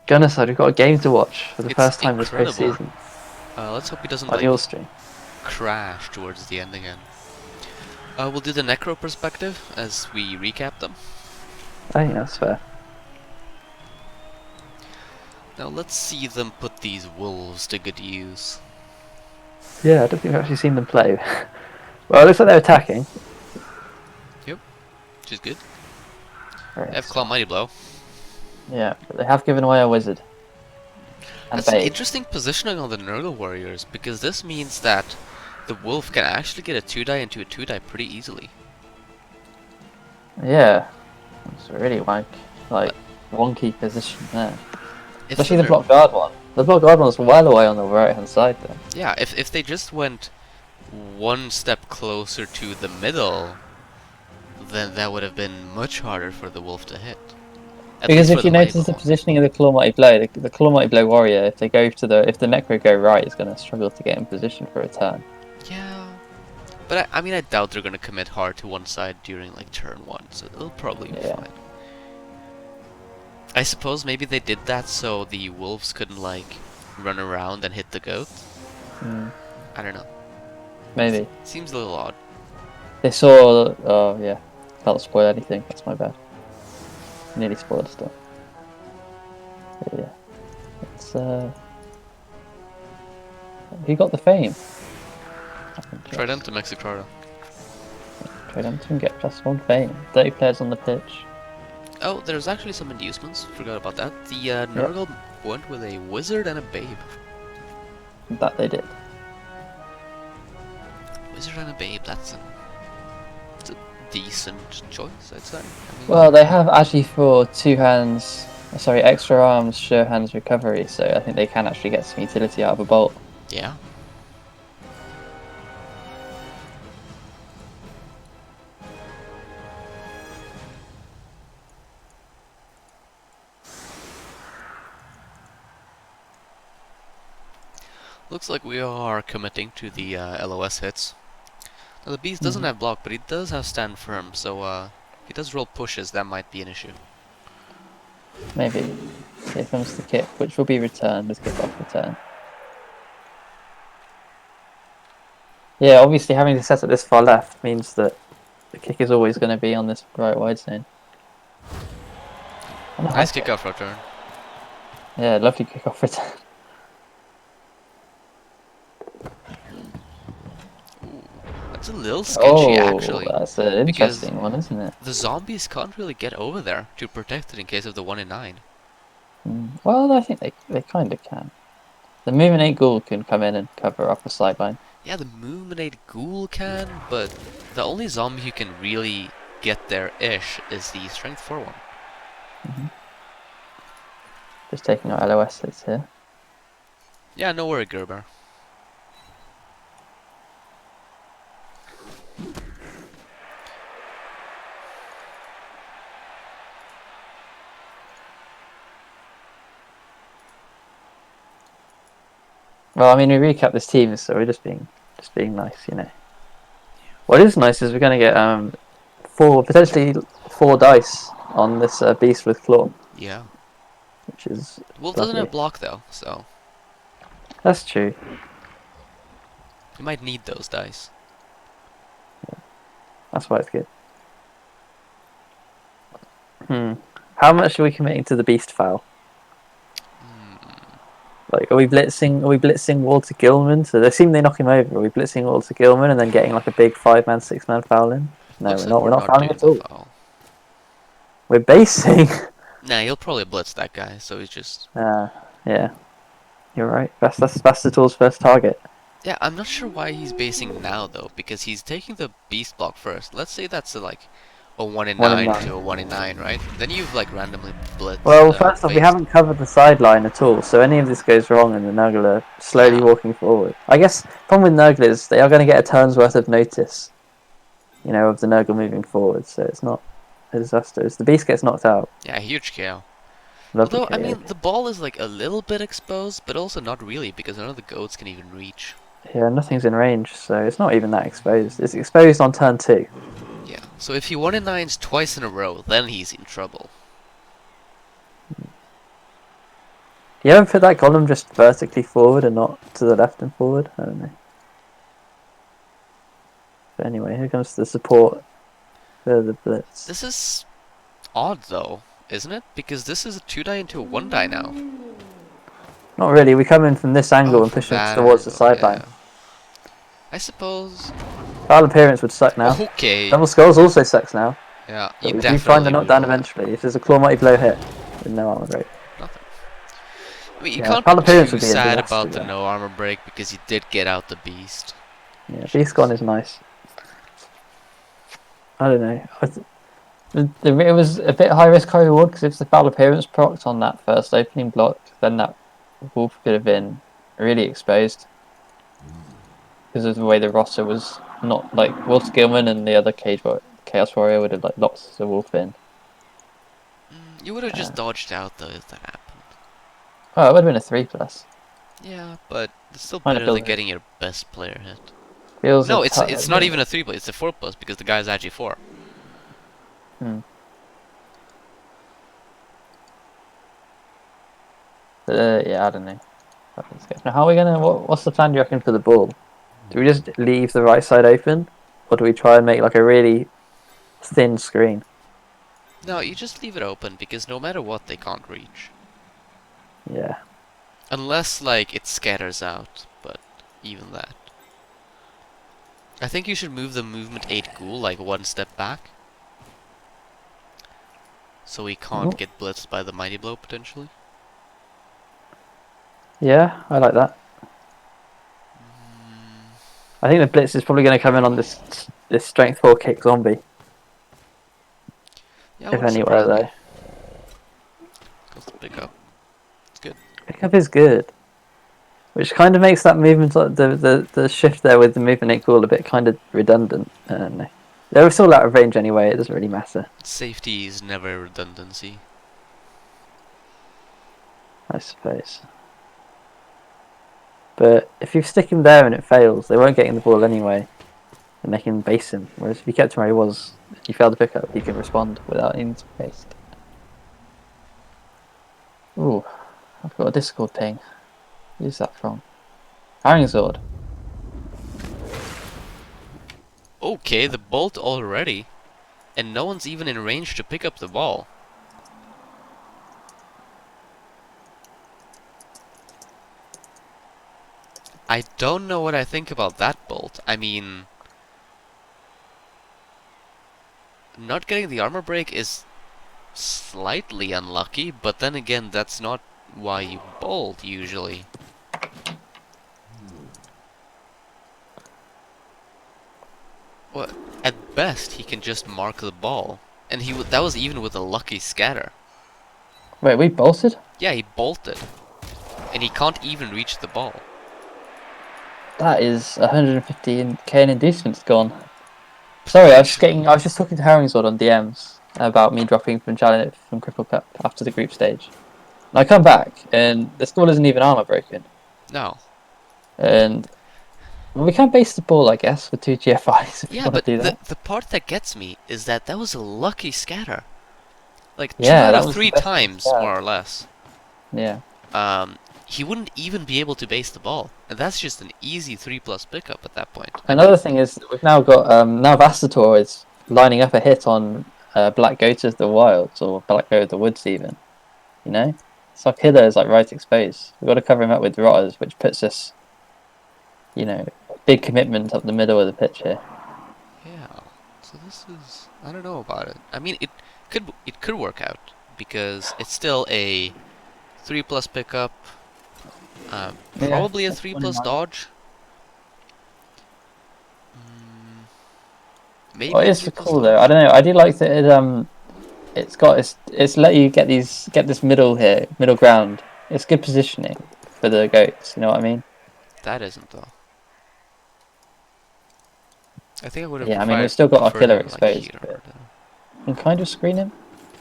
Gunnerside, we've got a game to watch for the It's first time this race incredible. season Let's hope he doesn't on like your stream. crash towards the end again. We'll do the Necro perspective as we recap them. I think that's fair. Now let's see them put these wolves to good use. Yeah, I don't think I've actually seen them play. Well, it looks like they're attacking. Yep, which is good. Very They have nice. Claw Mighty Blow. Yeah, but they have given away a wizard. And That's an Babe. interesting positioning on the Nurgle Warriors, because this means that the wolf can actually get a 2-die into a 2-die pretty easily. Yeah, it's a really wonky position there. If Especially the block guard one. The block guard one's well away on the right hand side there. Yeah, if they just went one step closer to the middle, then that would have been much harder for the wolf to hit. Because if you notice the positioning of the Claw Mighty Blow, the Claw Mighty Blow warrior, if the Necro go right, is going to struggle to get in position for a turn. Yeah, but I mean, I doubt they're going to commit hard to one side during like turn 1, so it'll probably be fine. I suppose maybe they did that so the wolves couldn't like run around and hit the goat. I don't know. Maybe. Seems a little odd. They saw. Oh yeah, can't spoil anything. That's my bad. Nearly spoiled stuff. But yeah, it's who got the fame? Tridentum, Exsecrata. Tridentum get +1 fame. 30 players on the pitch. Oh, there's actually some inducements. Forgot about that. The Nurgle went with a wizard and a babe. That they did. Wizard and a babe. That's a decent choice, I'd say. I mean, well, they have actually for extra arms, show hands recovery, so I think they can actually get some utility out of a bolt. Yeah. Looks like we are committing to the LOS hits. Now the beast doesn't have block, but he does have stand firm, so if he does roll pushes, that might be an issue. Maybe. Here comes the kick, which will be returned as kick-off return. Yeah, obviously having to set it this far left means that the kick is always going to be on this right wide zone. Nice kick-off return. Yeah, lovely kick-off return. That's a little sketchy, actually. That's an interesting one, isn't it? The zombies can't really get over there to protect it in case of the 1 in 9. Well, I think they kind of can. The Moominate Ghoul can come in and cover up a sideline. Yeah, the Moominate Ghoul can, but the only zombie who can really get there-ish is the Strength 4 one. Just taking our LOS hits here. Yeah, no worry, Gerber. Well, I mean, we recap this team, so we're just being nice, you know. What is nice is we're going to get potentially 4 dice on this beast with claw. Yeah. Which is Wolf doesn't have block though, so that's true. You might need those dice. Yeah. That's why it's good. How much are we committing to the beast foul? Like, are we blitzing Walter Gilman? So they seem they knock him over. Are we blitzing Walter Gilman and then getting like a big 5-man, 6-man foul in? No, we're not fouling at all. Foul. We're basing. Nah, he'll probably blitz that guy, so he's just... yeah. You're right. That's the tool's first target. Yeah, I'm not sure why he's basing now, though, because he's taking the beast block first. Let's say that's a 1 in 9 to a 1 in 9, right? Then you've randomly blitzed. Well, first off, we haven't covered the sideline at all, so any of this goes wrong and the Nurgle are slowly walking forward. I guess the problem with Nurgle is they are going to get a turn's worth of notice, you know, of the Nurgle moving forward, so it's not a disaster. As the beast gets knocked out. Yeah, huge KO. Lovely Although, KO. I mean, the ball is a little bit exposed, but also not really, because none of the goats can even reach. Yeah, nothing's in range, so it's not even that exposed. It's exposed on turn 2. Yeah, so if he 1 in 9s twice in a row, then he's in trouble. You ever put that column just vertically forward and not to the left and forward? I don't know. But anyway, here comes the support for the blitz. This is odd though, isn't it? Because this is a 2-die into a 1-die now. Not really. We come in from this angle Oh, and from push him that towards the angle, sideline. yeah. I suppose. Foul appearance would suck now. Okay. Double skulls also sucks now. Yeah, you But we do find the definitely knockdown reroll that. eventually. If there's a claw mighty blow hit with no armor break. Nothing. I mean, you Yeah, can't be foul appearance too would be a sad disaster about the there. no armor break because you did get out the beast. Yeah, Which beast gone is nice. I don't know. It was a bit high risk, high reward because if the foul appearance procced on that first opening block, then that wolf could have been really exposed because of the way the roster was not like Walter Gilman and the other Chaos Warrior would have like locked the wolf in. You would have just dodged out though if that happened. Oh, it would have been a 3+. Yeah, but it's still Kind of better than feels getting your best player hit. feels a No, it's not even a 3+, it's a 4+ because the guy's actually 4. Hmm. Yeah, I don't know. Now, how are we gonna? What's the plan? Do you reckon for the ball? Do we just leave the right side open, or do we try and make like a really thin screen? No, you just leave it open because no matter what, they can't reach. Yeah. Unless, like, it scatters out, but even that. I think you should move the movement 8 ghoul, like, one step back. So he can't get blitzed by the mighty blow, potentially. Yeah, I like that. I think the blitz is probably going to come in on this strength 4 kick zombie. Yeah, If wouldn't anywhere surprise me. though. Goes to pick up. It's good. Pickup is good. Which kind of makes that movement, the shift there with the movement equal a bit kind of redundant. I don't know. They were still out of range anyway, it doesn't really matter. Safety is never redundancy. I suppose. But if you stick him there and it fails, they won't get in the ball anyway. And they can base him. Whereas if you kept him where he was, if you failed to pick up, he can respond without needing to be based. Ooh, I've got a Discord ping. Who's that from? Sword. Okay, the bolt already. And no one's even in range to pick up the ball. I don't know what I think about that bolt. I mean, not getting the armor break is slightly unlucky, but then again, that's not why you bolt usually. Well, at best, he can just mark the ball. And that was even with a lucky scatter. Wait, we bolted? Yeah, he bolted. And he can't even reach the ball. That is 115k in inducements gone. Sorry, I was just talking to Herringsword on DMs about me dropping from Challenge from Cripple Cup after the group stage. And I come back and the score isn't even armor broken. No. And well, we can base the ball, I guess, with 2 GFIs if you Yeah, want but to do that. the part that gets me is that was a lucky scatter. Like, 2 Yeah, out that of was 3 the best times, stab. more or less. Yeah. He wouldn't even be able to base the ball. And that's just an easy 3+ pickup at that point. Another thing is that we've now got now Vastator is lining up a hit on Black Goat of the Wilds or Black Goat of the Woods even. You know? So Killer is like right exposed. We've got to cover him up with Rotters, which puts us, you know, big commitment up the middle of the pitch here. Yeah. So this is, I don't know about it. I mean, it could work out because it's still a 3+ pickup. Probably a 3+ dodge. Maybe Well, a it's 3+ cool though. I dodge. don't know. I do like that it's let you get this middle here, middle ground. It's good positioning for the goats. You know what I mean? That isn't though. I think I would have Yeah, I mean we've still got our preferred killer him like exposed, here. but you can kind of screen him.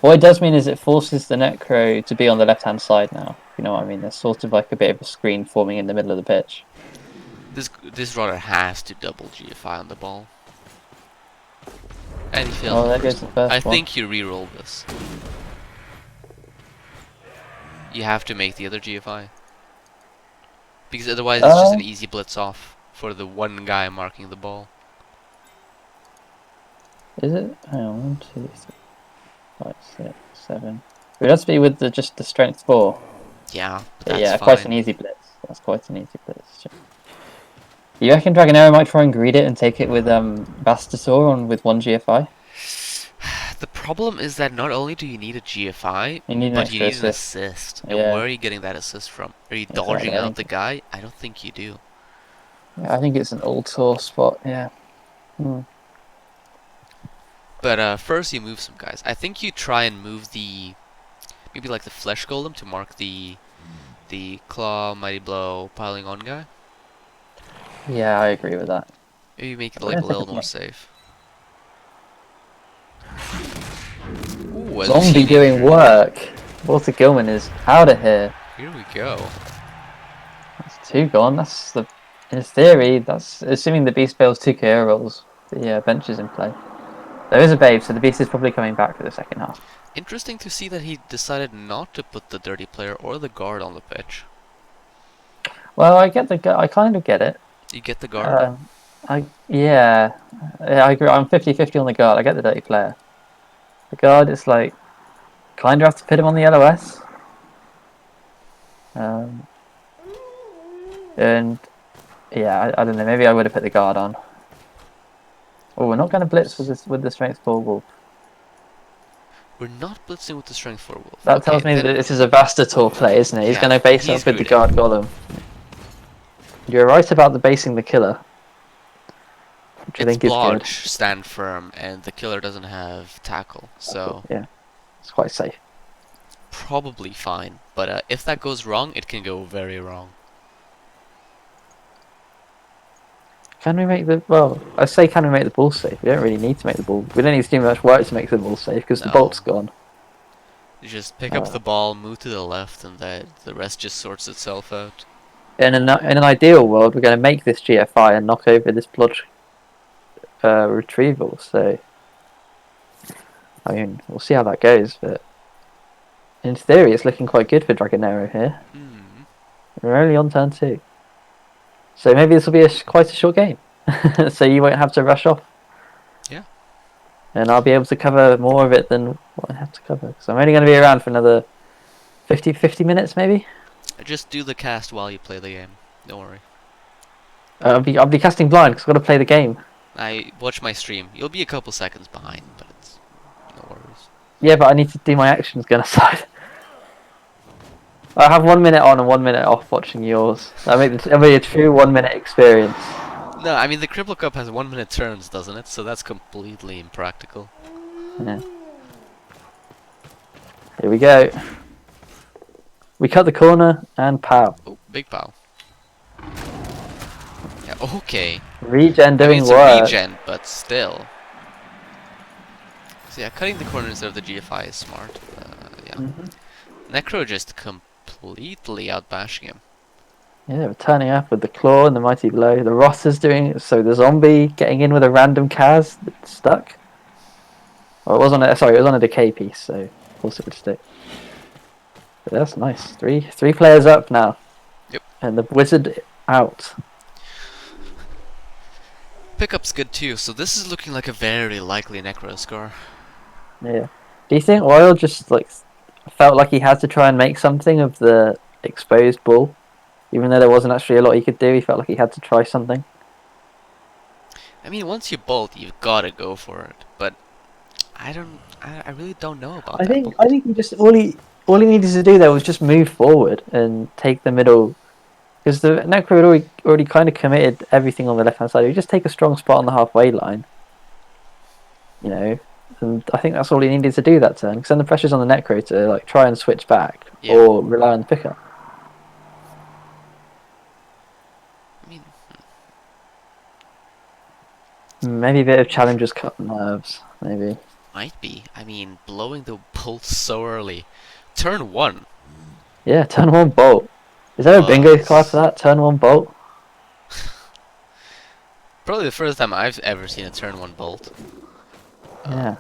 What it does mean is it forces the Necro to be on the left-hand side now. You know what I mean? There's sort of like a bit of a screen forming in the middle of the pitch. This runner has to double GFI on the ball. And he fails Oh, the there first goes the one. first I one. think you re-roll this. You have to make the other GFI. Because otherwise it's just an Oh, easy blitz off for the one guy marking the ball. is it? Hang on, 1, 2, 3, 5, 6, 7. It has to be with just the strength 4. Yeah, but But that's yeah, quite an fine. easy blitz. That's quite an easy blitz. You reckon Dragonero might try and greed it and take it with Vastasaur on with 1 GFI? The problem is that not only do you need a GFI, You need an but you extra need an assist. assist. And Yeah, where are you getting that assist from? Are you exactly. dodging out the guy? I don't think you do. I think it's an Ultor spot. Yeah. Hmm. But first you move some guys. I think you try and move the maybe like the flesh golem to mark the claw, mighty blow, piling on guy. Yeah, I agree with that. Maybe make it We're like gonna a take little a more look. safe. Ooh, a Zombie doing teenager. work. Walter Gilman is out of here. Here we go. That's 2 gone. That's the. In theory, that's assuming the beast fails 2 KO rolls. The bench is in play. There is a babe, so the beast is probably coming back for the second half. Interesting to see that he decided not to put the dirty player or the guard on the pitch. Well, I kind of get it. You get the guard? Uh, yeah, I agree. I'm 50-50 on the guard. I get the dirty player. The guard is like kind of have to put him on the LOS. Um, and yeah, I don't know. Maybe I would have put the guard on. Oh, we're not going to blitz with this with the strength 4 wolf. We're not blitzing with the strength 4 wolf. That Okay, tells me that then this is a Vastator play, isn't it? He's yeah, going to base he's up with the greedy. guard golem. You're right about the basing the killer, which I It's think is good. blodge, stand firm, and the killer doesn't have tackle, so Yeah, it's quite safe. probably fine. But if that goes wrong, it can go very wrong. Can we make the well? I say can we make the ball safe? We don't really need to make the ball. We don't need to do much work to make the ball safe because the No. bolt's gone. You just pick up the ball, move to the left, and the rest just sorts itself out. In an ideal world, we're going to make this GFI and knock over this blodge retrieval. So, I mean, we'll see how that goes. But in theory, it's looking quite good for Dragonero here. Hmm. We're only on turn 2, so maybe this will be quite a short game. So you won't have to rush off. Yeah. And I'll be able to cover more of it than what I have to cover. So I'm only going to be around for another 50 minutes, maybe. Just do the cast while you play the game. Don't worry. I'll be casting blind because I've got to play the game. I watch my stream. You'll be a couple seconds behind, but it's no worries. Yeah, but I need to do my actions going aside. I have 1 minute on and 1 minute off watching yours. That'll be a true 1 minute experience. No, I mean the Cripple Cup has 1 minute turns, doesn't it? So that's completely impractical. Yeah. Here we go. We cut the corner and pow. Oh, big pow. Yeah, okay. Regen I mean, doing it's a work. regen, but still. So yeah, cutting the corner instead of the GFI is smart. Yeah. Necro just completely outbashing him. Yeah, we're turning up with the claw and the mighty blow. The Rotter's doing it, so the zombie getting in with a random Kaz that's stuck. Well, it was on a decay piece, so of course it would stick. But that's nice. Three players up now. Yep. And the wizard out. Pickup's good too, so this is looking like a very likely Necro score. Yeah. Do you think Oil just felt like he had to try and make something of the exposed ball? Even though there wasn't actually a lot he could do, he felt like he had to try something. I mean, once you bolt, you've got to go for it. But I really don't know about that bolt. I think he just all he needed to do there was just move forward and take the middle, because the Necro had already kind of committed everything on the left hand side. He just take a strong spot on the halfway line, you know, and I think that's all he needed to do that turn. Because then the pressure's on the Necro to try and switch back or rely on the pickup. I mean, Maybe a bit of challengers cut nerves, maybe. might be. I mean, blowing the bolt so early. Turn 1. Yeah, turn 1 bolt. Is there a bingo card for that? Turn 1 bolt? Probably the first time I've ever seen a turn 1 bolt. Yeah.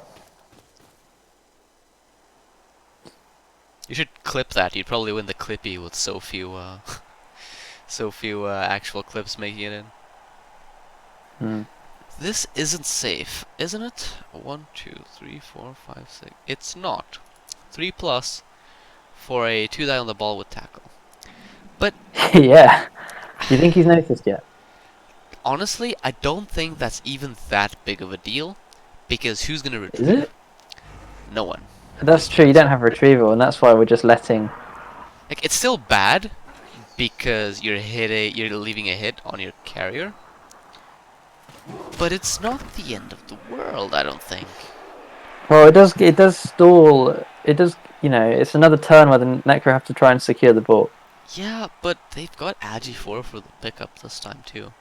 You should clip that. You'd probably win the Clippy with so few actual clips making it in. Hmm. This isn't safe, isn't it? 1, 2, 3, 4, 5, 6. It's not. 3 plus for a 2 die on the ball with tackle. But Yeah. Do you think he's noticed yet? honestly, I don't think that's even that big of a deal because who's gonna Is retrieve? it? No one. That's true. You don't have retrieval, and that's why we're just letting. Like it's still bad because you're leaving a hit on your carrier, but it's not the end of the world, I don't think. Well, it does. It does stall. It does. You know, it's another turn where the Necro have to try and secure the ball. Yeah, but they've got Agi 4 for the pickup this time too.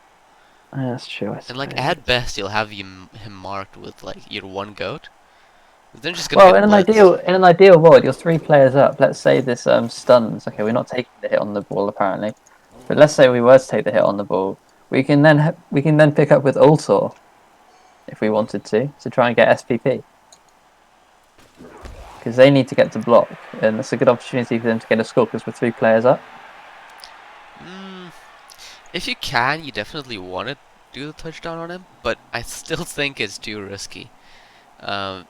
Yeah, that's true. I And like suppose. at best you'll have him marked with like your one goat. But then just gonna Well, get blitzed. in an ideal world, you're 3 players up. Let's say this stuns. Okay, we're not taking the hit on the ball apparently, but let's say we were to take the hit on the ball. We can then pick up with Ultor if we wanted to try and get SPP because they need to get to block, and it's a good opportunity for them to get a score because we're 3 players up. Mm, if you can, you definitely want to do the touchdown on him, but I still think it's too risky.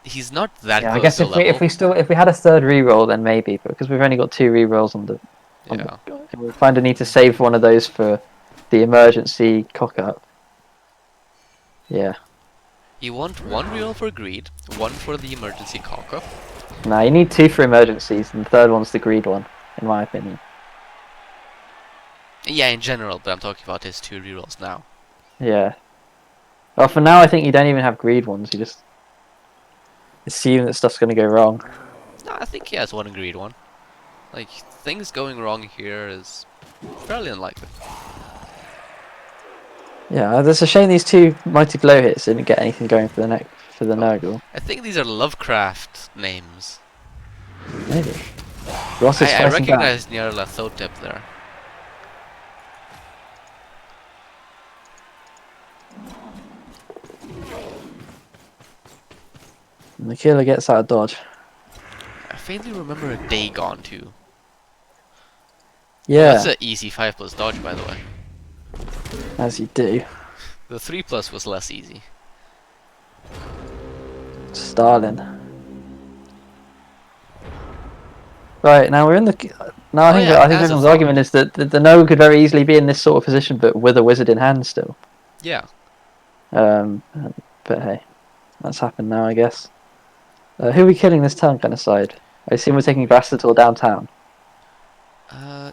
He's not that Yeah, I close guess to level. if we had a third reroll, then maybe, but because we've only got 2 rerolls on the, Yeah. we kind of need to save one of those for the emergency cock up. Yeah. You want one reroll for greed, one for the emergency cock up. No, you need 2 for emergencies, and the third one's the greed one, in my opinion. Yeah, in general, but I'm talking about his 2 rerolls now. Yeah. Well, for now, I think you don't even have greed ones. You just assume that stuff's going to go wrong. No, I think he has one greed one. Like, things going wrong here is fairly unlikely. Yeah, it's a shame these 2 mighty blow hits didn't get anything going for the Oh, Nurgle. I think these are Lovecraft names. Maybe. Ross is I fighting back. recognize Nyarlathotep there. And the killer gets out of dodge. I faintly remember a Dagon too. Oh, that's Yeah, an easy 5 plus dodge, by the way. as you do. The 3 plus was less easy. Stalin. Right, now we're in the. Now Oh yeah, I think as a everyone's thought. argument is that the Nurgle could very easily be in this sort of position, but with a wizard in hand still. Yeah. Um, but hey, that's happened now, I guess. Who are we killing this turn, kind of side? I assume we're taking Vastator downtown.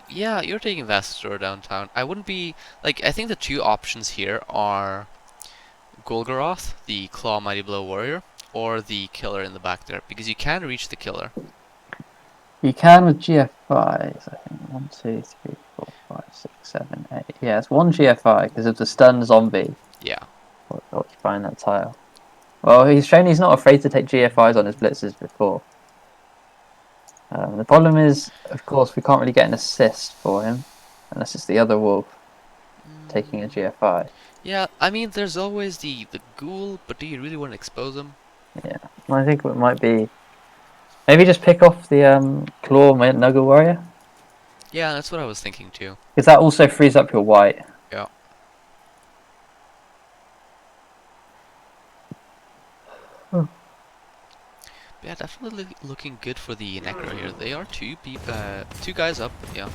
Yeah, you're taking Vastor downtown. I wouldn't be like. I think the 2 options here are Golgoroth, the Claw Mighty Blow Warrior, or the killer in the back there, because you can reach the killer. You can with GFIs, I think. 1, 2, 3, 4, 5, 6, 7, 8. Yeah, it's 1 GFI because of the stun zombie Yeah. occupying that tile. Well, he's shown he's not afraid to take GFIs on his blitzers before. The problem is, of course, we can't really get an assist for him unless it's the other wolf taking a GFI. Yeah, I mean, there's always the ghoul, but do you really want to expose him? Yeah, I think it might be maybe just pick off the claw Nuggle warrior Yeah, that's what I was thinking too. because that also frees up your white. Yeah. Hmm. Yeah, definitely looking good for the Necro here. They are 2 guys up. Yeah.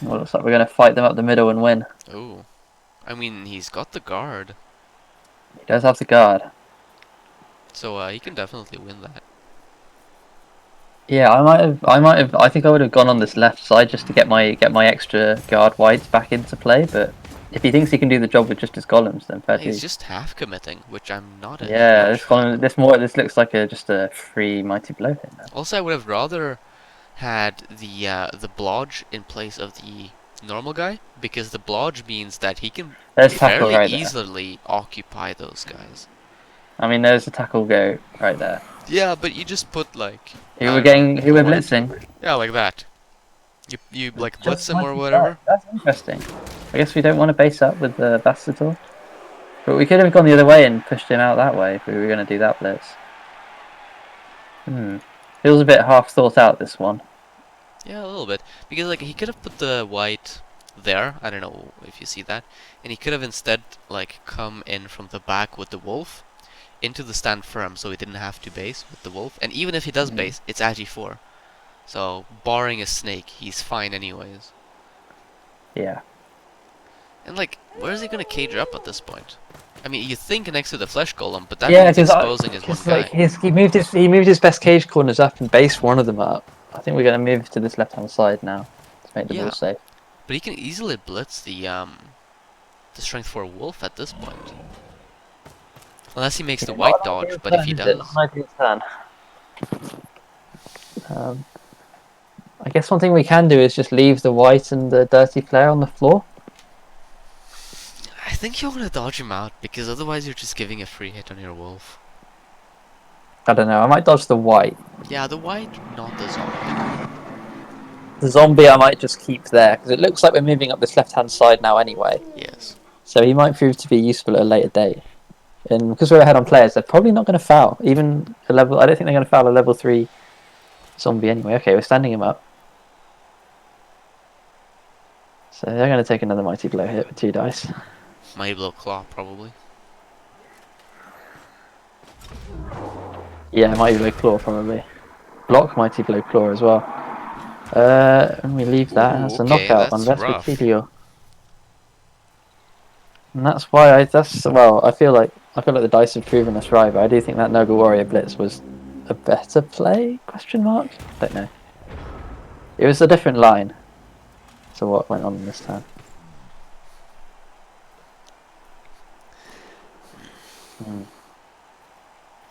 Well, it looks like we're going to fight them up the middle and win. Oh, I mean, he's got the guard, He does have the guard. so he can definitely win that. Yeah, I think I would have gone on this left side just to get my extra guard whites back into play. But if he thinks he can do the job with just his golems, then fair He's dues. just half committing, which I'm not a Yeah, huge fan of. this looks like just a free mighty blow hit now. Also, I would have rather had the blodge in place of the normal guy, because the blodge means that he can There's tackle fairly right there. easily occupy those guys. I mean, there's a tackle go right there. Yeah, but you just put like Who I we're don't know, getting? Who we're blitzing? yeah, like that. You like blitz Just him or mighty blow. whatever. That's interesting. I guess we don't want to base up with the Bastator, but we could have gone the other way and pushed him out that way if we were going to do that blitz. Feels a bit half thought out, this one. Yeah, a little bit. Because like he could have put the white there. I don't know if you see that. And he could have instead like come in from the back with the wolf into the stand firm, so he didn't have to base with the wolf. And even if he does Mm. base, it's at G4. So barring a snake, he's fine anyways. Yeah. And like, where is he gonna cage up at this point? I mean, you think next to the flesh golem, but that Yeah, means exposing his one because like guy. he moved his best cage corners up and based one of them up. I think we're going to move to this left hand side now to make the ball Yeah, safe. but he can easily blitz the strength 4 wolf at this point. Unless he makes the Yeah, not white an dodge, ideal but if turn, he is it? Not does, an ideal turn. Um, I guess one thing we can do is just leave the white and the dirty player on the floor. I think you want to dodge him out because otherwise you're just giving a free hit on your wolf. I don't know. I might dodge the white. Yeah, the white, not the zombie. The zombie I might just keep there because it looks like we're moving up this left hand side now anyway. Yes. So he might prove to be useful at a later date. And because we're ahead on players, they're probably not going to foul. Even a level, I don't think they're going to foul a level 3 zombie anyway. Okay, we're standing him up. So they're going to take another mighty blow hit with 2 dice. Mighty blow claw, probably. Yeah, mighty blow claw probably. Block mighty blow claw as well. And we leave that Ooh, as a okay, knockout that's unless we kill rough. you. And that's why I feel like the dice have proven us right, but I do think that Nurgle Warrior Blitz was a better play? Question mark? Don't know. It was a different line to what went on this time.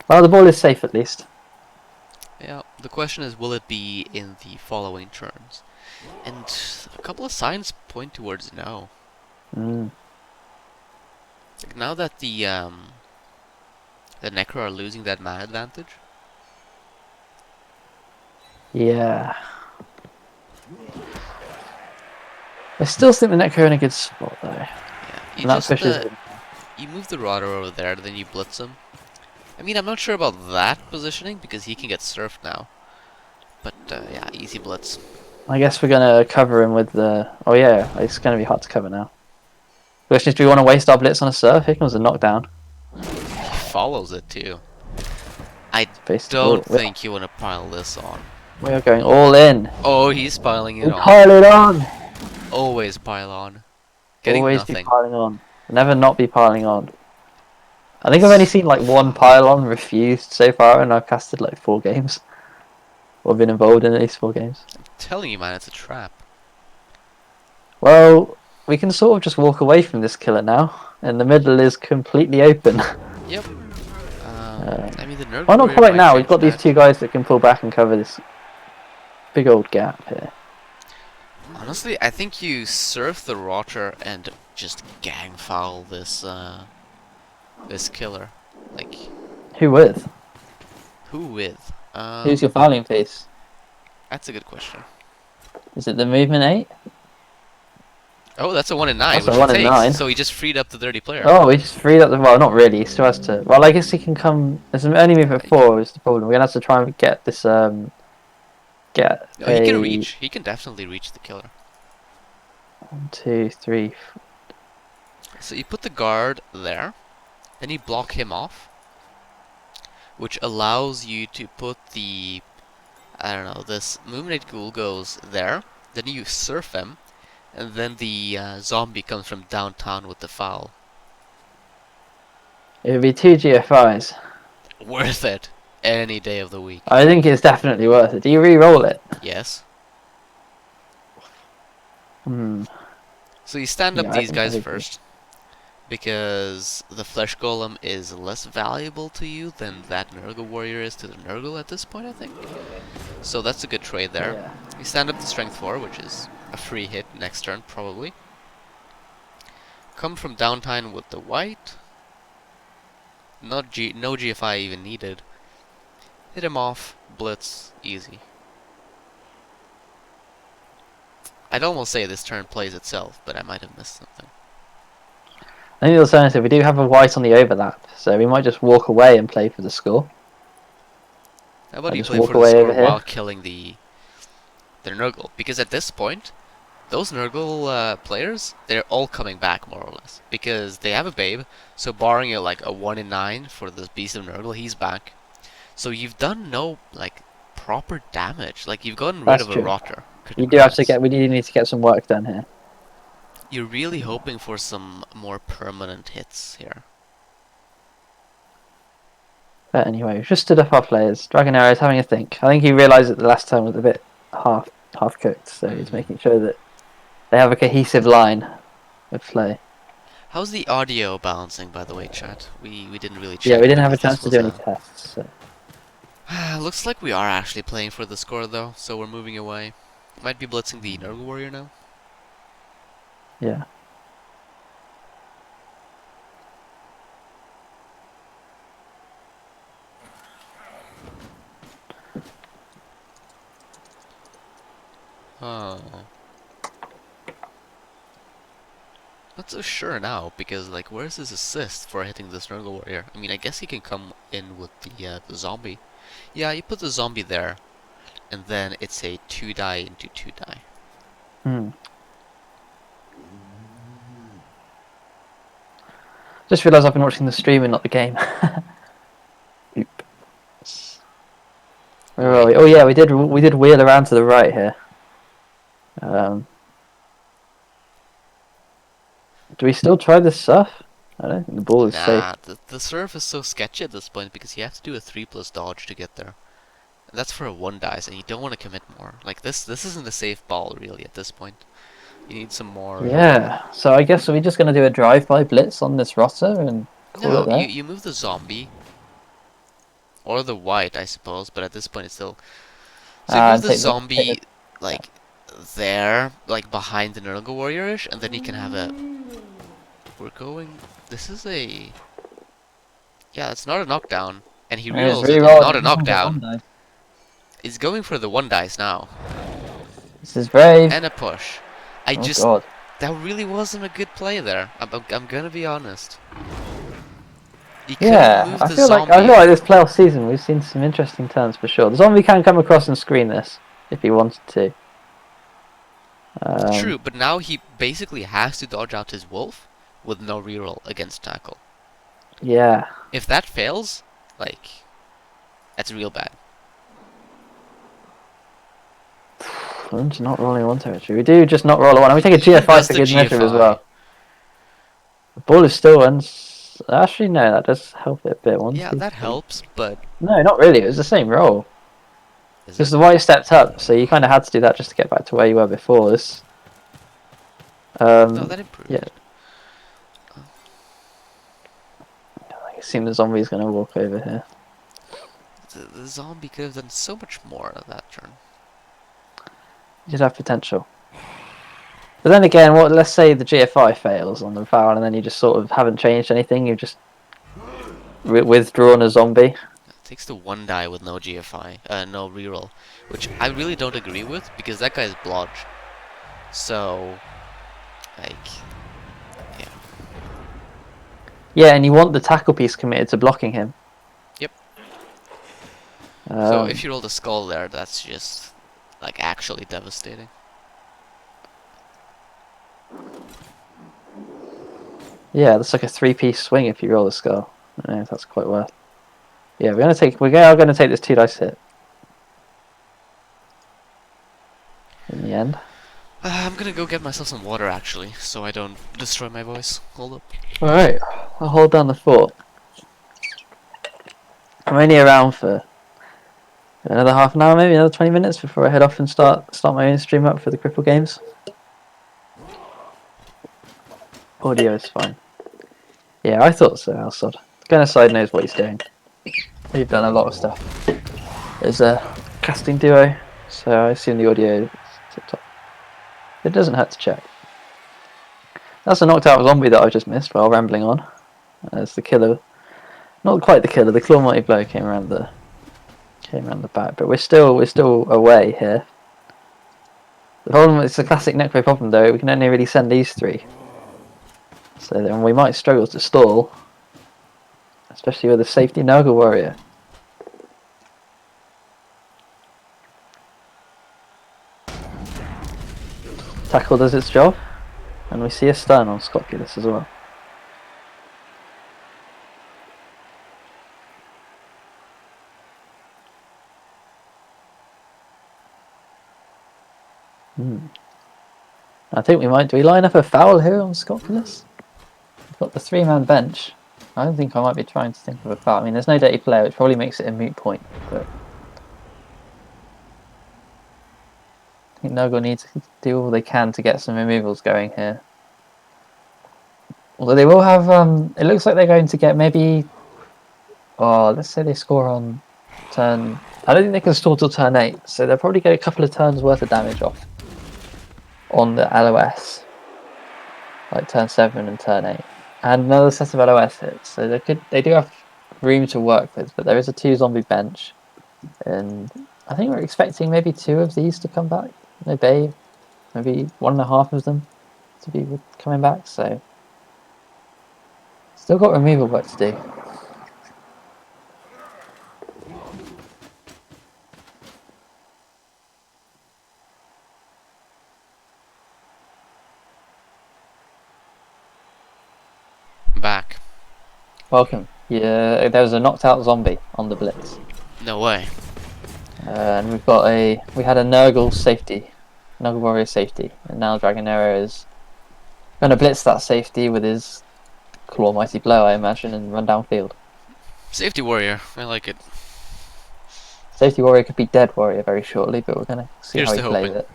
Well, the ball is safe at least. Yeah, the question is, will it be in the following turns? And a couple of signs point towards no. Mm. Like now that the Necro are losing that man advantage. Yeah. I still think the Necro in a good spot though. Yeah, you And that just pushes him. you move the Rotter over there, then you blitz him. I mean, I'm not sure about that positioning because he can get surfed now. But yeah, easy blitz. I guess we're gonna cover him with the. Oh yeah, it's gonna be hard to cover now. The question is, do we want to waste our blitz on a surf? Here comes a knockdown. He follows it too. I Basically, don't think you want to pile this on. we are going all in. Oh, he's piling it We on. pile it on. Always pile on. Getting Always be nothing. piling on. Never not be piling on. I think I've only seen like one pile on refused so far, and I've casted like 4 games, or been involved in at least 4 games. I'm telling you, man, it's a trap. Well, we can sort of just walk away from this killer now, and the middle is completely open. Yep. I mean, the Nerd Well, not Warrior quite might now. We've change got these that. 2 guys that can pull back and cover this big old gap here. Honestly, I think you surf the Rotter and just gang foul this this killer. Like, Who with? who with? Who's your fouling piece? That's a good question. Is it the movement 8? Oh, that's a 1 in 9, That's which a he 1 in takes. 9. So he just freed up the dirty player. Oh, he just freed up the. Well, not really. He still has to. Well, I guess he can come. There's only movement 4 is the problem. We're gonna have to try and get this. Get No, he can a reach. He can definitely reach the killer. 1, 2, 3. So you put the guard there, then you block him off, which allows you to put the, I don't know, this Movement Ghoul goes there, then you surf him, and then the zombie comes from downtown with the foul. It would be 2 GFIs. Worth it. Any day of the week. I think it's definitely worth it. Do you re-roll it? Yes. Hmm. So you stand up Yeah, I these think I guys agree. first, because the Flesh Golem is less valuable to you than that Nurgle Warrior is to the Nurgle at this point, I think. So that's a good trade there. Yeah. You stand up the Strength 4, which is a free hit next turn, probably. Come from downtown with the white. No GFI even needed. Hit him off, blitz, easy. I'd almost say this turn plays itself, but I might have missed something. I think the alternative, we do have a white on the overlap, so we might just walk away and play for the score. How about I you just play walk for the away score over here. while killing the their Nurgle. Because at this point, those Nurgle players, they're all coming back more or less. Because they have a Babe, so barring like a 1 in 9 for the Beast of Nurgle, he's back. So you've done no like proper damage. Like you've gotten rid That's of a true. Rotter. You do have to Congrats. we do need to get some work done here. You're really hoping for some more permanent hits here. But anyway, we've just stood up our players. Dragon Arrow is having a think. I think he realised that the last time was a bit half cooked, so he's making sure that they have a cohesive line of play. How's the audio balancing, by the way, chat? We didn't really check Yeah, we didn't have a because chance this to was do any a. tests. So. Looks like we are actually playing for the score though, so we're moving away. Might be blitzing the Nurgle Warrior now. Yeah. Oh. Not so sure now, because like, where's his assist for hitting this Nurgle Warrior? I mean, I guess he can come in with the zombie. Yeah, you put the zombie there, and then it's a 2-die into 2-die. Hmm. Just realised I've been watching the stream and not the game. Oops. Where are we? Oh yeah, we did wheel around to the right here. Do we still try this stuff? I don't think the ball is safe. Nah, the serve is so sketchy at this point because you have to do a 3+ dodge to get there. And that's for a 1-dice, and you don't want to commit more. Like this isn't a safe ball really at this point. You need some more. Yeah, so I guess we're just going to do a drive-by blitz on this roster and call it No, there. you move the zombie or the white, I suppose, but at this point it's still. So you move And the take zombie the like there, like behind the Nurgle Warrior-ish, and then you can have a. We're going. This is a. Yeah, it's not a knockdown, and he yeah, it's rerolls it. It's re-roll. not a He's on for knockdown. one dice. He's going for the 1-dice now, This is brave. and a push. I Oh just. god. That really wasn't a good play there. I'm gonna be honest. You could have Yeah, moved the I feel zombie. like this playoff season we've seen some interesting turns for sure. The zombie can come across and screen this if he wanted to. True, but now he basically has to dodge out his wolf with no reroll against tackle. Yeah. If that fails, like, that's real bad. I'm just not rolling one territory. We do just not roll a one. And we take a He even GFI does for the good measure as GFI. well. The ball is still actually no, that does help it a bit. One, Yeah, two, that three. helps, but No, not really. It was the same roll. is Because it? the white stepped up, so you kind of had to do that just to get back to where you were before this. No, that improved. Yeah. I assume the zombie's going to walk over here. The zombie could have done so much more on that turn. He did have potential. But then again, let's say the GFI fails on the foul, and then you just sort of haven't changed anything. You've just withdrawn a zombie. Takes the 1-die with no GFI, no reroll, which I really don't agree with because that guy's blodge. So, like, yeah. Yeah, and you want the tackle piece committed to blocking him. Yep. So if you roll the skull there, that's just like actually devastating. Yeah, that's like a 3-piece swing if you roll the skull. I don't know if that's quite worth. Yeah, we are going to take this 2-dice hit. In the end. I'm gonna go get myself some water actually, so I don't destroy my voice. Hold up. Alright, I'll hold down the fort. I'm only around for another half an hour, maybe another 20 minutes before I head off and start my own stream up for the Cripple games. Audio is fine. Yeah, I thought so, Alsod. Genocide knows what he's doing. We've done a lot of stuff. There's a casting duo, so I assume the audio is tip-top. It doesn't hurt to check. That's a knocked out zombie that I just missed while rambling on. As the killer, not quite the killer, the claw mighty blow came around the back, but we're still away here. The problem, it's a classic Necro problem though, we can only really send these 3. So then we might struggle to stall. Especially with a safety Nurgle Warrior. Tackle does its job, and we see a stun on Scoculus as well. I think we might. Do we line up a foul here on Scoculus? We've got the 3-man bench. I don't think I might be trying to think of a foul. I mean, there's no dirty player, which probably makes it a moot point. But I think Nurgle needs to do all they can to get some removals going here. Although they will have. It looks like they're going to get maybe. Oh, let's say they score on turn. I don't think they can store till turn 8, so they'll probably get a couple of turns worth of damage off on the LOS, like turn 7 and turn 8, and another set of LOS hits. So they do have room to work with, but there is a 2-zombie bench, and I think we're expecting maybe 2 of these to come back. Maybe 1.5 of them to be coming back. So still got removal work to do. Back. Welcome. Yeah, there was a knocked out zombie on the blitz. No way. And we had a Nurgle safety, Nurgle warrior safety, and now Dragonera is going to blitz that safety with his claw mighty blow, I imagine, and run downfield. Safety warrior. I like it. Safety warrior could be dead warrior very shortly, but we're going to see Here's how he to plays hoping. it.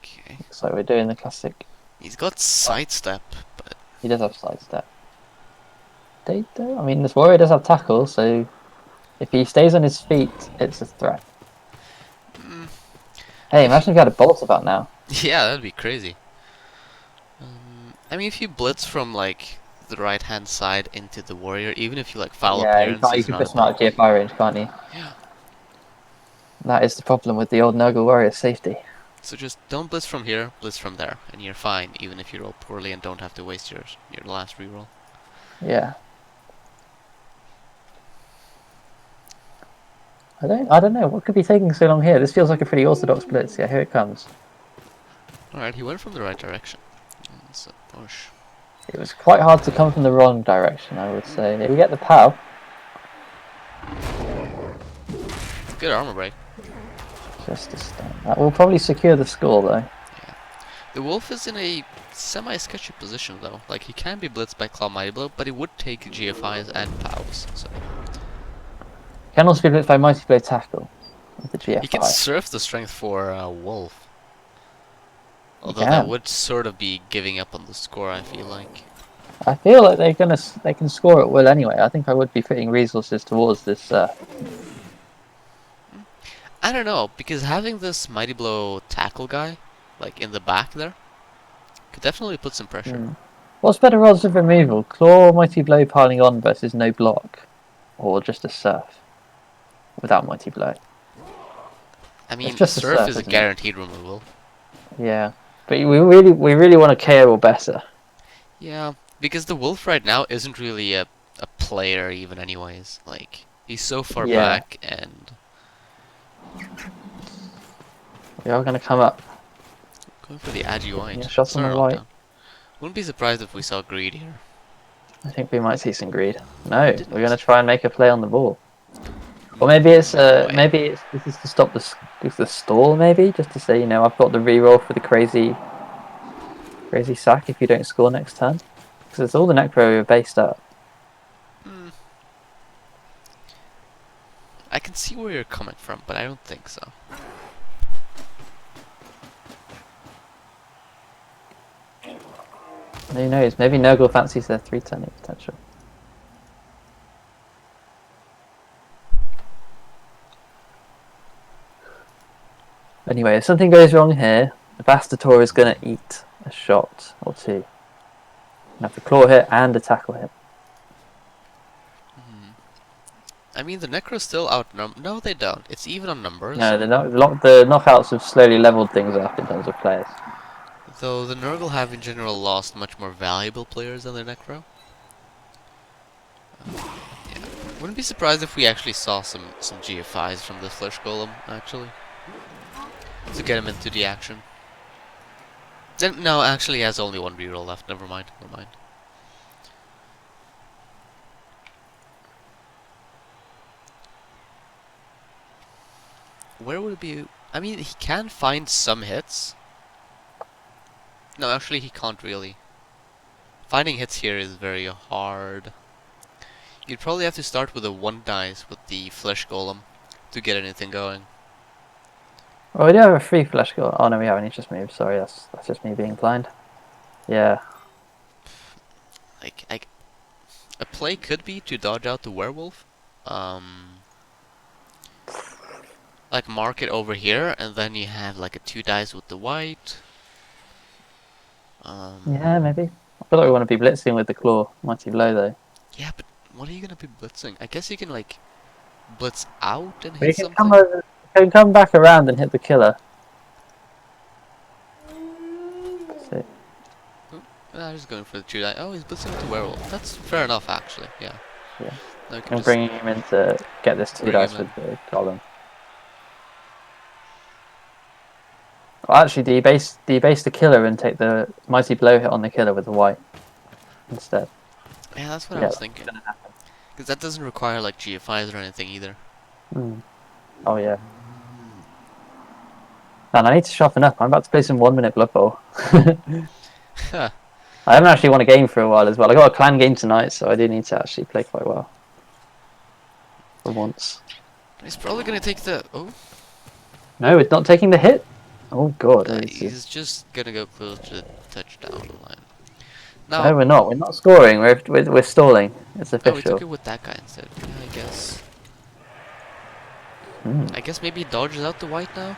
Okay. So we're doing the classic. He's got sidestep, but He does have sidestep. I mean, this warrior does have tackle, so if he stays on his feet, it's a threat. Hey, imagine if you had a bolt about now. yeah, that'd be crazy. I mean, if you blitz from like the right hand side into the warrior, even if you like foul Yeah, appearance, you he's can not push him out of about. GFI range, can't you? Yeah. That is the problem with the old Nurgle warrior safety. So just don't blitz from here, blitz from there, and you're fine, even if you roll poorly and don't have to waste your last reroll. Yeah. I don't know what could be taking so long here. This feels like a pretty orthodox blitz. Yeah, here it comes. Alright, he went from the right direction. It's a push. It was quite hard to come from the wrong direction, I would say. Here we get the POW. Good armor break. Just a stun. That will probably secure the score, though. Yeah. The wolf is in a semi-sketchy position, though. Like, he can be blitzed by Claw Mighty Blow, but he would take GFIs and POWs, so... Can also be blitzed by Mighty Blow Tackle with the GFI. He can surf the strength for wolf. Although that would sort of be giving up on the score, I feel like. I feel like they can score at will anyway. I think I would be putting resources towards this. I don't know, because having this Mighty Blow tackle guy, like in the back there, could definitely put some pressure. What's better odds of removal? Claw or Mighty Blow piling on versus no block? Or just a surf without Mighty Blow? I mean, just a surf is a isn't it? guaranteed removal. Yeah, but we really want to KO or better. Yeah, because the wolf right now isn't really a player even anyways. Like, he's so far back and... We are going to come up. Going for the agi white. Yeah, shots on the white. Wouldn't be surprised if we saw greed here. I think we might see some greed. No, we're going to try and make a play on the ball. Or maybe it's this is to stop the stall, maybe just to say, you know, I've got the reroll for the crazy sack if you don't score next turn, because it's all the Necro are based up. I can see where you're coming from, but I don't think so. Who knows? Maybe Nurgle fancies their 3-turning potential. Anyway, if something goes wrong here, the Bastator is going to eat a shot or two. You have to claw hit and a tackle hit. I mean, the Necros still outnumber. No, they don't. It's even on numbers. No, the knockouts have slowly leveled things up in terms of players. Though the Nurgle have in general lost much more valuable players than the Necro. Yeah. Wouldn't be surprised if we actually saw some GFIs from the Flesh Golem, actually. To get him into the action. Then, no, actually he has only one reroll left. Never mind, never mind. Where would it be? I mean, he can find some hits. No, actually he can't really. Finding hits here is very hard. You'd probably have to start with a 1 dice with the Flesh Golem to get anything going. Oh, we do have a free flesh goal. Oh no, we haven't. He just moved. Sorry, that's just me being blind. Yeah. Like a play could be to dodge out the werewolf. Like mark it over here, and then you have like a 2 dice with the white. Yeah, maybe. I feel like we want to be blitzing with the claw. Mighty blow though. Yeah, but what are you gonna be blitzing? I guess you can like blitz out and We hit can come something. over. We can come back around and hit the killer. So, I'm just going for the 2 dice. Oh, he's blitzing with the werewolf. That's fair enough, actually. Yeah. yeah. Now we can I'm just bringing him in to get this 2 bring him dice in. with the golem. Well, actually, do you base the killer and take the mighty blow hit on the killer with the white instead? Yeah, that's what I Yeah, was that's thinking. gonna happen. Because that doesn't require like GFIs or anything either. Oh yeah. And I need to sharpen up. I'm about to play some 1-minute Blood Bowl. I haven't actually won a game for a while as well. I got a clan game tonight, so I do need to actually play quite well for once. He's probably gonna take the. Oh, No, it's not taking the hit. Oh god, he's just gonna go close to the touchdown line. no, Now, we're not. We're not scoring. We're stalling. It's oh, we took official. it with that guy instead. Yeah, I guess. Hmm. I guess maybe he dodges out the white now.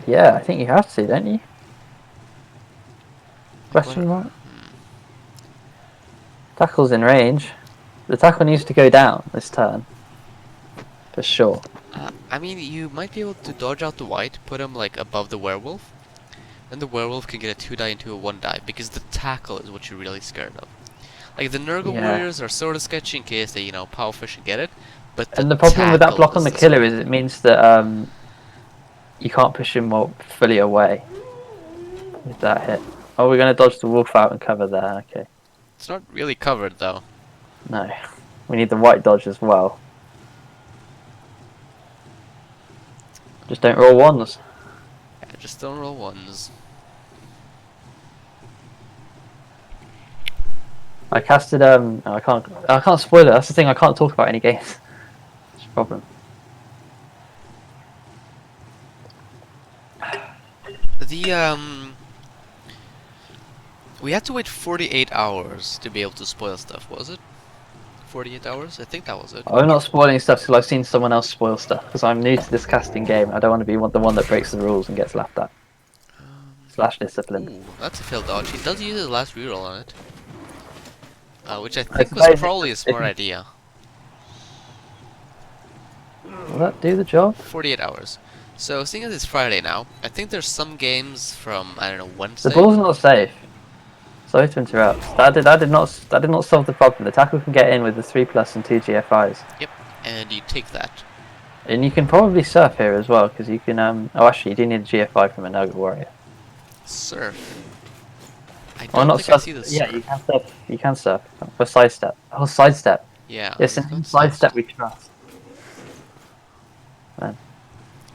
Yeah, I think you have to, don't you? Like what? Question mark. Tackle's in range. The tackle needs to go down this turn, for sure. I mean, you might be able to dodge out the white, put him like above the werewolf, and the werewolf can get a 2 die into a 1 die because the tackle is what you're really scared of. Like the Nurgle Yeah. warriors are sort of sketchy in case they, power fish and get it, but the And the problem with that tackle block on is the the killer scary. is it means that you can't push him more fully away with that hit. Oh, we're going to dodge the wolf out and cover there. Okay. It's not really covered though. No. We need the white dodge as well. Just don't roll ones. Yeah, just don't roll ones. I casted no, I can't spoil it. That's the thing, I can't talk about any games. That's the problem. We had to wait 48 hours to be able to spoil stuff, was it? 48 hours? I think that was it. I'm not spoiling stuff till I've seen someone else spoil stuff because I'm new to this casting game. I don't want to be the one that breaks the rules and gets laughed at. Slash disciplined. Ooh, that's a failed dodge. He does use his last reroll on it. Which I I think was suppose probably a smart idea. will that do the job? 48 hours. So, seeing as it's Friday now, I think there's some games from, I don't know, The Wednesday? ball's not safe. Sorry to interrupt. That did not solve the problem. The tackle can get in with the 3+ and 2 GFIs. Yep, and you take that. And you can probably surf here as well because you can oh actually you do need a GFI from a Nugget Warrior. Surf. I Or don't not think I surf. see the Yeah, surf. you can surf. You can surf. Or sidestep. Oh, sidestep. Yeah, Yes, he's and got sidestep we trust. Man.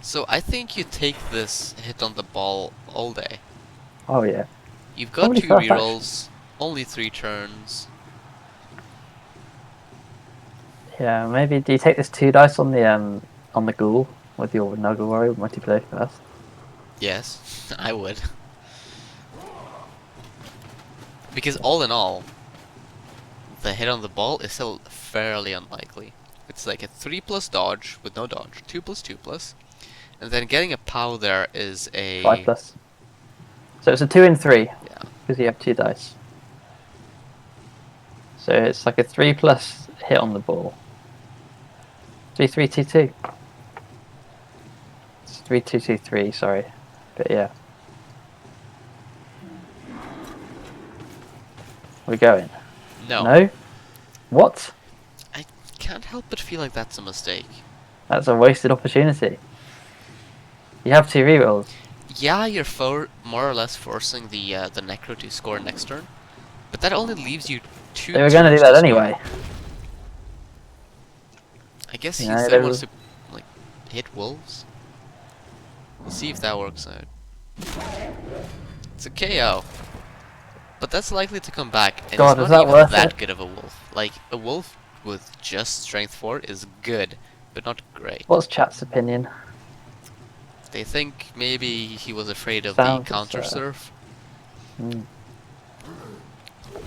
So I think you take this hit on the ball all day. Oh yeah. You've got Probably 2 surf rerolls, only 3 turns. Yeah, maybe do you take this 2 dice on the ghoul with your Nugget Warrior multiplayer first? Yes, I would. Because all in all, the hit on the ball is still fairly unlikely. It's like a 3+ dodge with no dodge, 2+2+, and then getting a POW there is a 5+. So it's a 2 and 3 yeah. because you have 2 dice. So it's like a 3+ hit on the ball. 3-3-2-2. It's 3-2-2-3. Sorry, but yeah, we're going. No. No? What? I can't help but feel like that's a mistake. That's a wasted opportunity. You have 2 rerolls. Yeah, you're more or less forcing the Necro to score next turn, but that only leaves you 2 They were going to do turns that to score. anyway. I guess You he know, said they he were... wants to, like, hit wolves. We'll see if that works out. It's a KO. But that's likely to come back, and he's God, is not that even worth that it? good of a wolf. Like, a wolf with just strength 4 is good, but not great. What's chat's opinion? They think maybe he was afraid of the Sounds counter absurd. surf.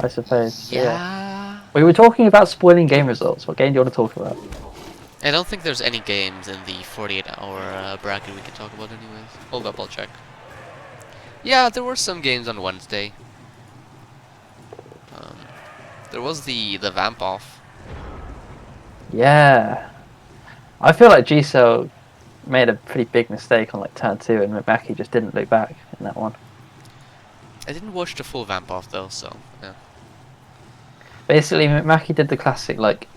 I suppose, yeah. Yeah. We were talking about spoiling game results. What game do you want to talk about? I don't think there's any games in the 48-hour bracket we can talk about anyways. Hold up, I'll check. Yeah, there were some games on Wednesday. Um, there was the Vamp Off. Yeah. I feel like G-Cell made a pretty big mistake on like turn 2 and McMackey just didn't look back in that one. I didn't watch the full Vamp Off though, so yeah. Basically, McMackey did the classic like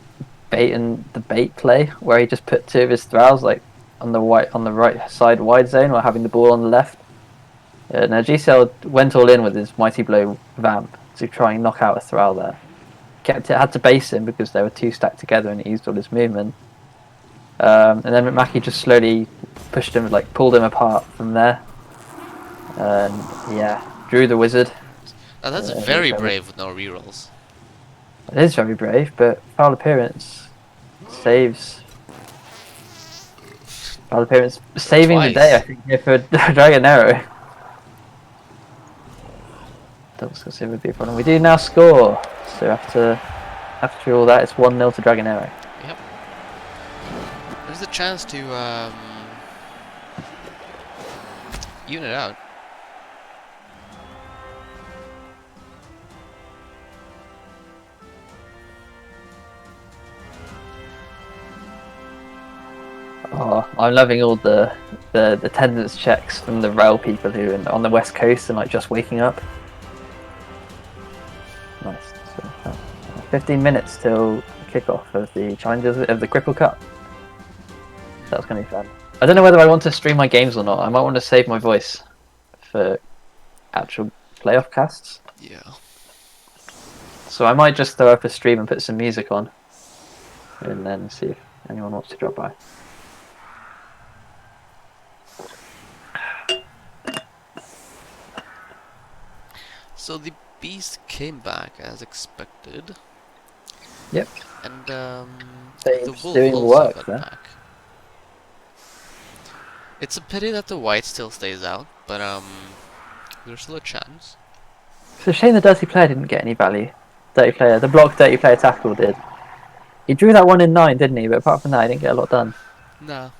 bait play where he just put 2 of his thralls like on the right side wide zone while having the ball on the left. Now G-Cell went all in with his Mighty Blow Vamp to try and knock out a thrall there. Kept it, had to base him because they were 2 stacked together and he used all his movement. And then McMackey just slowly pushed him, like pulled him apart from there. And yeah, drew the wizard. Now that's Which very brave with no rerolls. it is very brave, but foul appearance saves. Foul appearance saving the day, I Twice. think, here for Dragon Arrow. Double score would be a problem. We do now score, so after all that, it's 1-0 to Dragon Arrow. Yep. There's a chance to even it out. Oh, I'm loving all the attendance checks from the rail people who are on the west coast and like just waking up. Nice. So, 15 minutes till kickoff of the challenges of the Cripple Cup. That's going to be fun. I don't know whether I want to stream my games or not. I might want to save my voice for actual playoff casts. Yeah. So I might just throw up a stream and put some music on, and then see if anyone wants to drop by. So the beast came back as expected. Yep. And the Saves wolf doing also work got there. back. It's a pity that the white still stays out, but there's still a chance. It's a shame the Dirty Player didn't get any value. The block Dirty Player tackle did. He drew that one in 9, didn't he? But apart from that, he didn't get a lot done. No.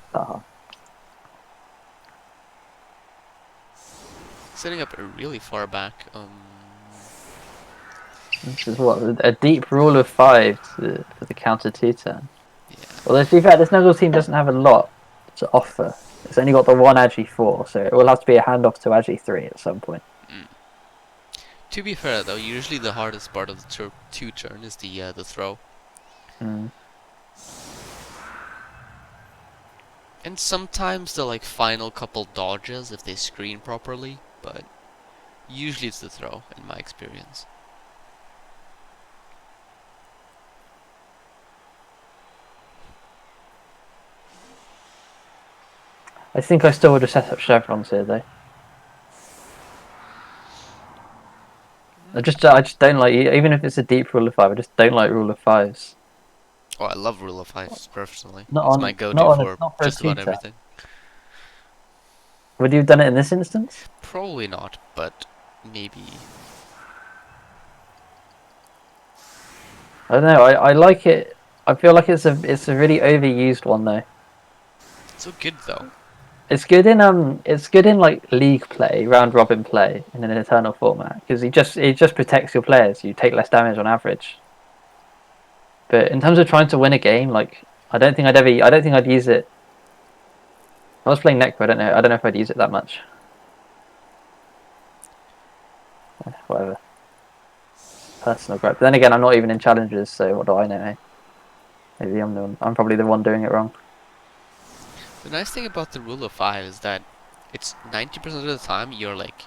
Setting up really far back. This is what a deep rule of 5 for the counter 2 turn. Yeah. Although to be fair, this Nuggles team doesn't have a lot to offer. It's only got the one Agi 4, so it will have to be a handoff to Agi 3 at some point. To be fair though, usually the hardest part of the 2 turn is the throw. And sometimes the like final couple dodges if they screen properly, but usually it's the throw in my experience. I think I still would have set up chevrons here though. I just don't like, even if it's a deep rule of 5, I just don't like rule of 5s. Oh, I love rule of 5s personally. Not It's on, my go-to for not for a just about tutor. everything. Would you have done it in this instance? Probably not, but maybe. I don't know. I like it. I feel like it's a really overused one though. So good though. It's good in like league play, round robin play in an eternal format because it just protects your players. You take less damage on average. But in terms of trying to win a game, like I don't think I'd use it. I was playing Necro. I don't know if I'd use it that much. Whatever. personal gripe. But then again, I'm not even in challenges, so what do I know? Eh? Maybe I'm probably the one doing it wrong. The nice thing about the rule of 5 is that it's 90% of the time you're like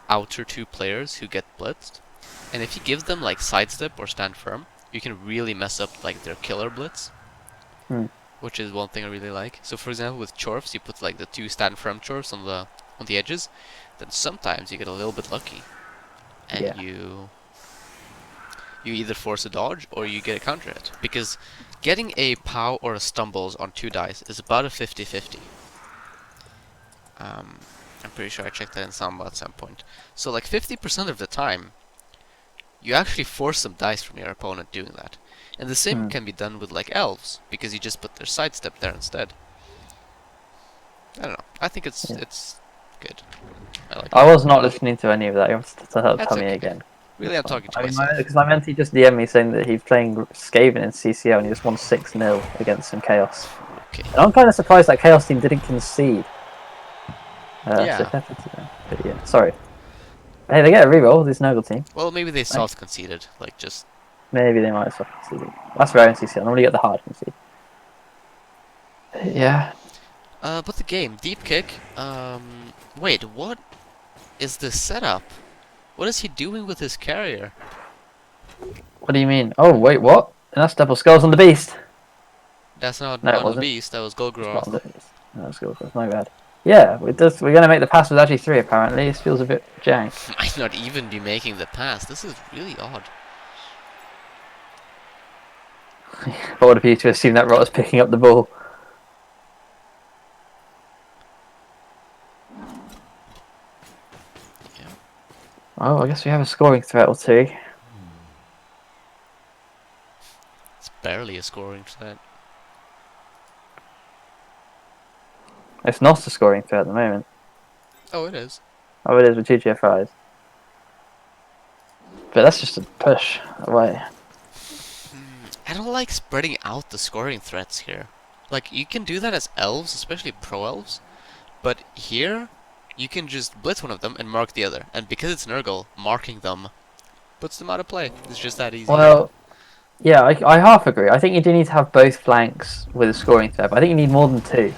outer two players who get blitzed. And if you give them like sidestep or stand firm, you can really mess up like their killer blitz. Hmm. Which is one thing I really like. So for example with Chorfs, you put like the 2 stand firm Chorfs on the edges, then sometimes you get a little bit lucky. And Yeah. you either force a dodge or you get a counter hit. Because getting a POW or a stumbles on 2 dice is about a 50-50. I'm pretty sure I checked that in Samba at some point. So like 50% of the time, you actually force some dice from your opponent doing that. And the same Hmm. can be done with like elves, because you just put their sidestep there instead. I don't know. I think Yeah. it's good. I like I it. was not listening to any of that. You have to That's tell me okay. again. Really, That's I'm fine. talking to I mean, myself. because my mentee just DM'd me saying that he's playing Skaven in CCO and he just won 6-0 against some Chaos. Okay. And I'm kind of surprised that Chaos team didn't concede. So Yeah. fair play to them. But yeah, sorry. Hey, they get a reroll, this Nurgle team. Well, maybe they Nice. soft conceded. Like just. Maybe they might have soft conceded. That's rare in CCO. I normally get the hard concede. Yeah. But the game, deep kick. Wait, what is this setup? What is he doing with his carrier? What do you mean? Oh, wait, what? And that's double skulls on the beast. That's not No, it on the wasn't. beast. That was It's not on the Golgroth. beast. No, it's good. My bad. Yeah, we're going to make the pass with actually 3, apparently. This feels a bit jank. Might not even be making the pass. This is really odd. Bold of you to assume that Rotter's picking up the ball. Yeah. Oh, I guess we have a scoring threat or two. It's barely a scoring threat. It's not a scoring threat at the moment. Oh, it is. Oh, it is with 2 GFIs. But that's just a push away. I don't like spreading out the scoring threats here. Like, you can do that as elves, especially pro elves. But here, you can just blitz one of them and mark the other. And because it's Nurgle, marking them puts them out of play. It's just that easy. Well, yeah, I half agree. I think you do need to have both flanks with a scoring threat, but I think you need more than 2.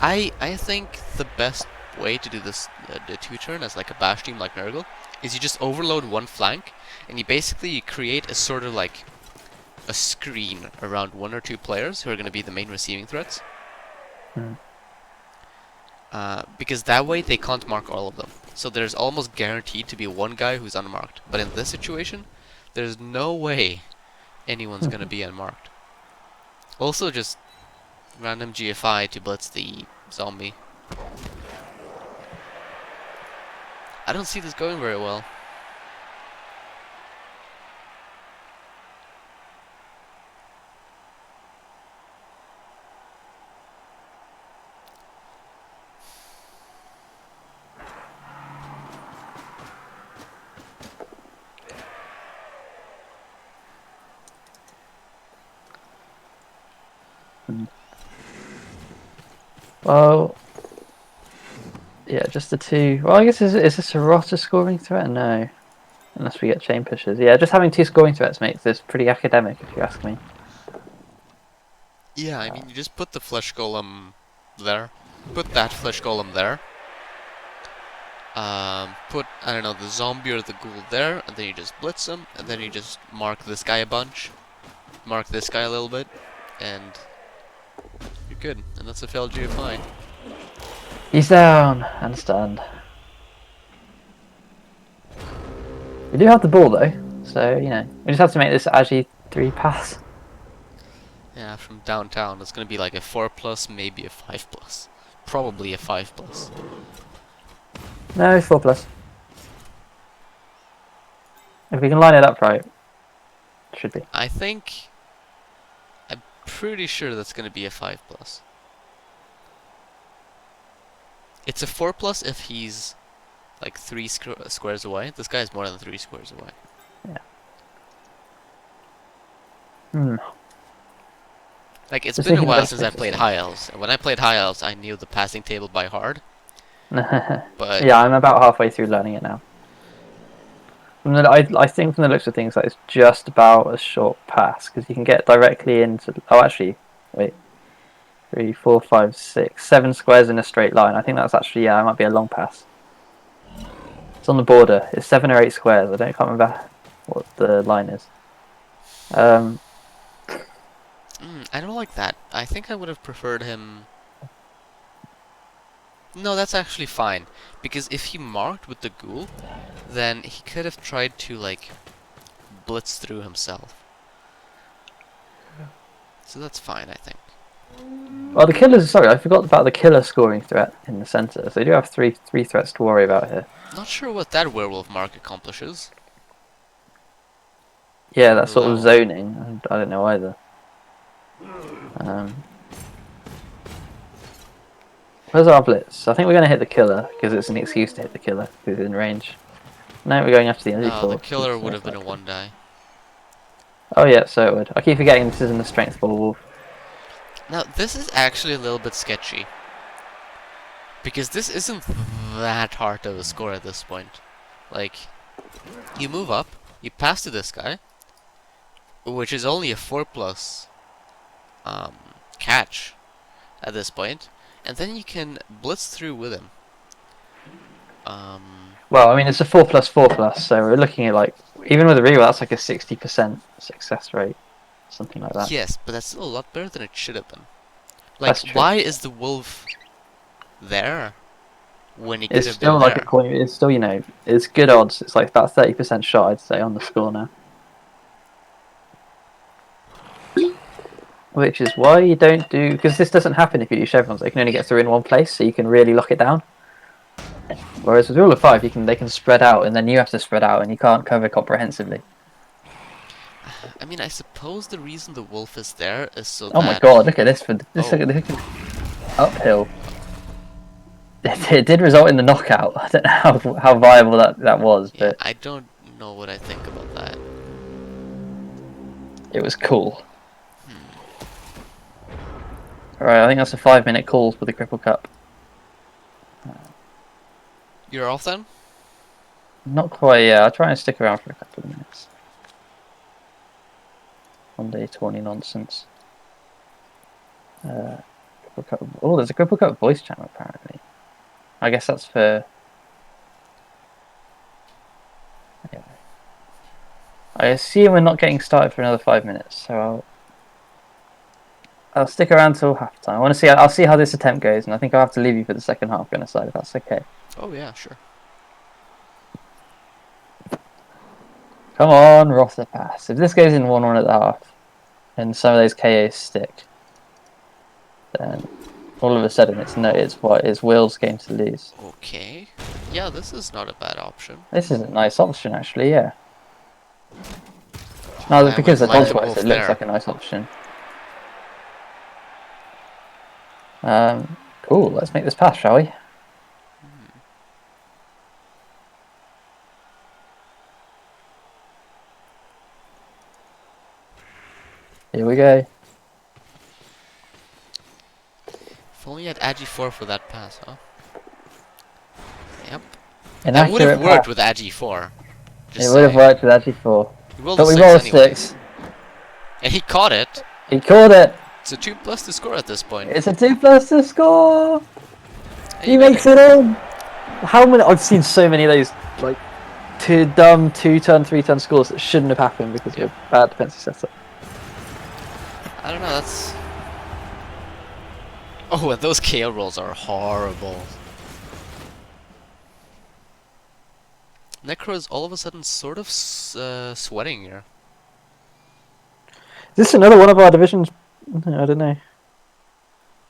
I think the best way to do this, the 2-turn as like a bash team like Nurgle, is you just overload one flank, and you basically create a sort of like a screen around 1 or 2 players who are going to be the main receiving threats. Hmm. Because that way they can't mark all of them. So there's almost guaranteed to be one guy who's unmarked. But in this situation, there's no way anyone's going to be unmarked. Also, just random GFI to blitz the zombie. I don't see this going very well. Well, yeah, just the 2. Well, I guess is this a Rotter scoring threat? No. Unless we get chain pushes. Yeah, just having 2 scoring threats makes this pretty academic, if you ask me. Yeah, I mean, you just put the flesh golem there. Put that flesh golem there. Put, I don't know, the zombie or the ghoul there, and then you just blitz them, and then you just mark this guy a bunch, mark this guy a little bit, and you're good. And that's a failed GFI. He's down and stunned. We do have the ball though, so you know we just have to make this Agi 3 pass. Yeah, from downtown, it's gonna be like a 4+, maybe a 5+. Probably a 5+. No, 4+. If we can line it up right, it should be. I'm pretty sure that's gonna be a 5+. It's a 4+ if he's like 3 squares away. This guy is more than 3 squares away. Yeah. Hmm. Like, it's Just been a thinking the while best since I played High Elves. And when I played High Elves, I knew the passing table by heart. But yeah, I'm about halfway through learning it now. I think from the looks of things, that it's just about a short pass because you can get directly into. Oh, actually, wait, 3, 4, 5, 6, 7 squares in a straight line. I think that's actually it might be a long pass. It's on the border. It's 7 or 8 squares. Can't remember what the line is. I don't like that. I think I would have preferred him. No, that's actually fine. Because if he marked with the ghoul, then he could have tried to, like, blitz through himself. So that's fine, I think. Well, the killers. Sorry, I forgot about the killer scoring threat in the center. So they do have three threats to worry about here. Not sure what that werewolf mark accomplishes. Yeah, Wonder that what sort that of one. zoning. I don't know either. Where's our blitz? I think we're going to hit the killer because it's an excuse to hit the killer because it's in range. No, we're going after the energy No, the force. killer would have been a 1-die. Oh yeah, so it would. I keep forgetting this isn't a strength ball wolf. Now, this is actually a little bit sketchy. Because this isn't that hard of a score at this point. Like, you move up, you pass to this guy, which is only a 4+ catch at this point, and then you can blitz through with him. Well, I mean it's a 4+4+, so we're looking at like even with a reroll that's like a 60% success rate, something like that. Yes, but that's still a lot better than it should have been. Like, That's true. why is the wolf there when he could It's have been still like a there? coin. It's still it's good odds. It's like about 30% shot I'd say on the score now. Which is why you don't do because this doesn't happen if you do chevrons. They can only get through in one place, so you can really lock it down. Whereas with rule of 5, they can spread out, and then you have to spread out, and you can't cover comprehensively. I mean, I suppose the reason the wolf is there is so Oh my that... god! Look at this! For this, Oh. look at this uphill. It did result in the knockout. I don't know how viable that was, Yeah, but I don't know what I think about that. it was cool. Alright, I think that's a 5-minute call for the Cripple Cup. You're off then? Not quite. Yeah, I'll try and stick around for a couple of minutes. One day tawny nonsense. Cripple Cup. Oh, there's a Cripple Cup voice channel apparently. I guess that's for. Anyway. I assume we're not getting started for another 5 minutes, so I'll stick around till halftime. I want to see. I'll see how this attempt goes, and I think I'll have to leave you for the second half. Going to side if that's okay. Oh yeah, sure. Come on, Rother pass. If this goes in 1-1 at the half, and some of those KOs stick, then all of a sudden it's Will's game to lose. Okay. Yeah, this is not a bad option. This is a nice option, actually. Yeah. No, I because would the like dodge the works, wolf it looks there. like a nice option. Cool. Let's make this pass, shall we? Here we go. If only you had Agi4 for that pass, huh? Yep. An That would have accurate worked pass. with Agi4. Just It would have saying. worked with Agi4. We rolled But a we 6 rolled a anyway. 6. And he caught it. He caught it. It's a 2+ to score at this point. It's a 2+ to score. And He you made makes it in. How many? I've seen so many of those like dumb 2-turn, 3-turn scores that shouldn't have happened because of a bad defensive setup. I don't know, that's... Oh, and those KO rolls are horrible. Necro is all of a sudden sort of sweating here. Is this another one of our divisions? I don't know.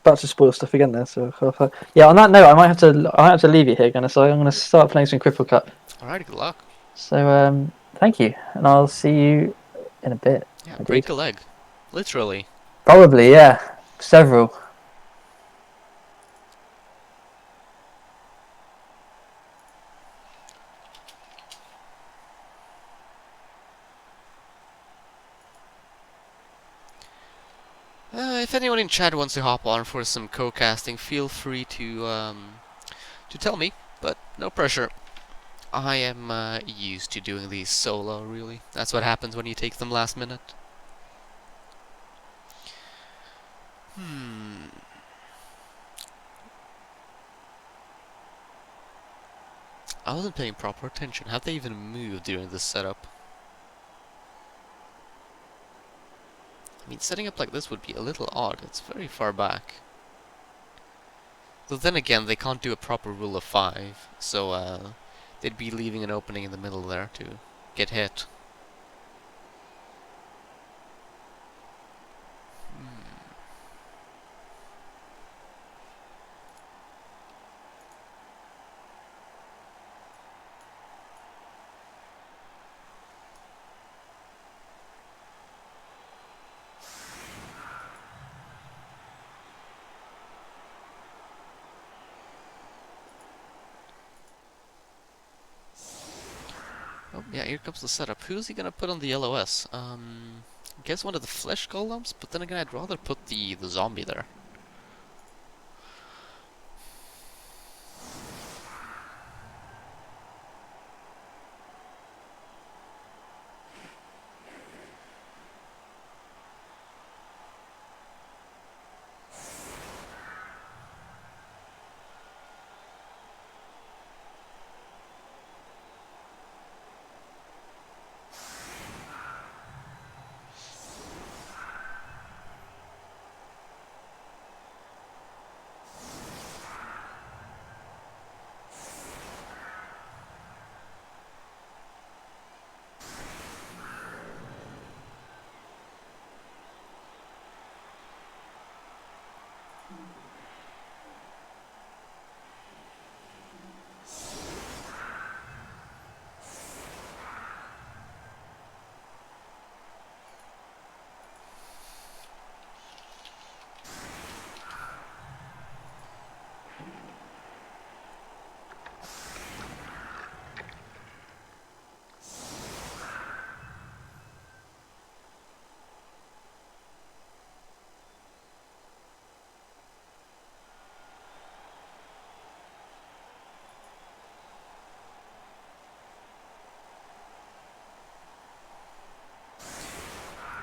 About to spoil stuff again there. So yeah. On that note, I might have to leave you here, Gunnar. So I'm gonna start playing some Cripple Cup. Alright, good luck. So thank you, and I'll see you in a bit. Yeah, Indeed. break a leg. Literally. Probably, yeah. Several. If anyone in chat wants to hop on for some co-casting, feel free to tell me, but no pressure. I am used to doing these solo, really. That's what happens when you take them last minute. I wasn't paying proper attention. Have they even moved during this setup? I mean, setting up like this would be a little odd. It's very far back. Though then again, they can't do a proper rule of 5, so they'd be leaving an opening in the middle there to get hit. Oh, yeah, here comes the setup. Who's he gonna put on the LOS? I guess one of the flesh golems, but then again, I'd rather put the zombie there.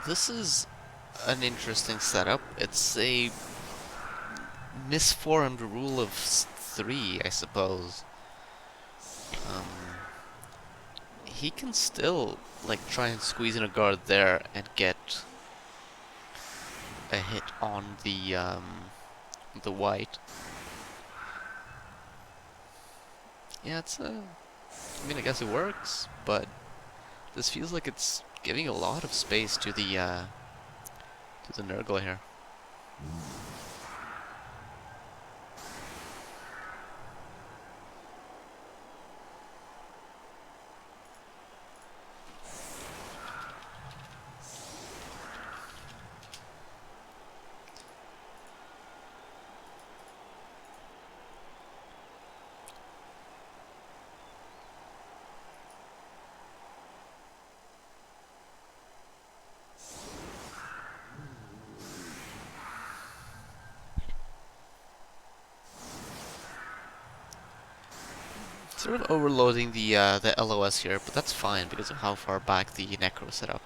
This is an interesting setup. It's a misformed rule of 3, I suppose. Um, he can still, like, try and squeeze in a guard there and get a hit on the white. Yeah, I mean, I guess it works, but this feels like it's giving a lot of space to the Nurgle here. Sort of overloading the LOS here, but that's fine because of how far back the Necro is set up.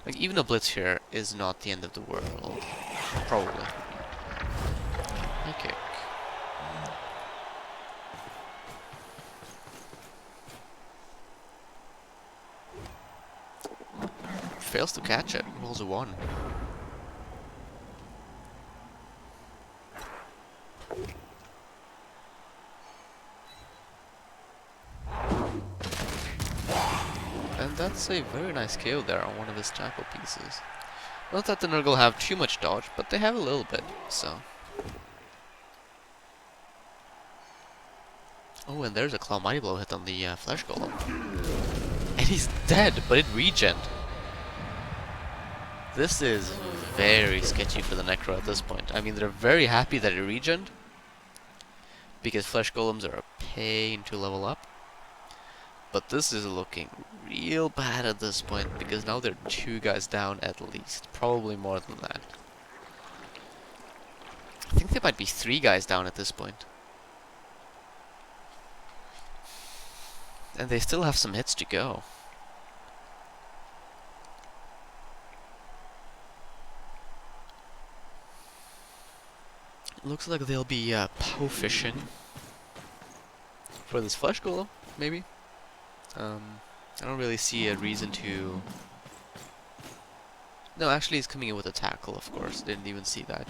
Like, even a blitz here is not the end of the world. Probably. Okay. Fails to catch it. Rolls a 1. And that's a very nice KO there on one of his tackle pieces. Not that the Nurgle have too much dodge, but they have a little bit, so... Oh, and there's a Claw Mighty Blow hit on the Flesh Golem. And he's dead, but it regened. This is very sketchy for the Necro at this point. I mean, they're very happy that it regened, because Flesh Golems are a pain to level up. But this is looking real bad at this point, because now they're 2 guys down at least. Probably more than that. I think think there might be 3 guys down at this point. And they still have some hits to go. Looks like they'll be pow fishing for this flesh golem, maybe. I don't really see a reason to... No, actually he's coming in with a tackle, of course. Didn't even see that.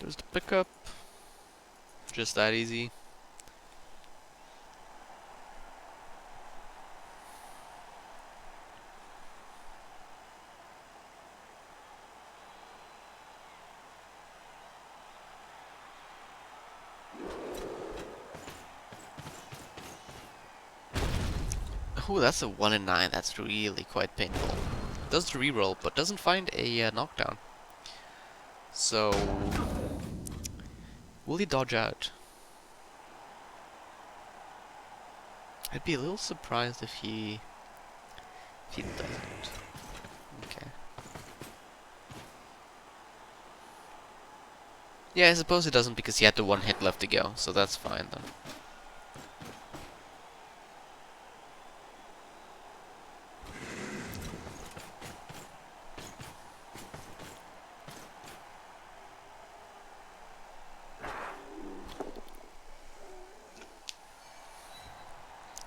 There's the pickup. Just that easy. Oh, that's a 1 in 9. That's really quite painful. Does the reroll, but doesn't find a knockdown. So, will he dodge out? I'd be a little surprised if he doesn't. Okay. Yeah, I suppose he doesn't because he had the 1 hit left to go, so that's fine then.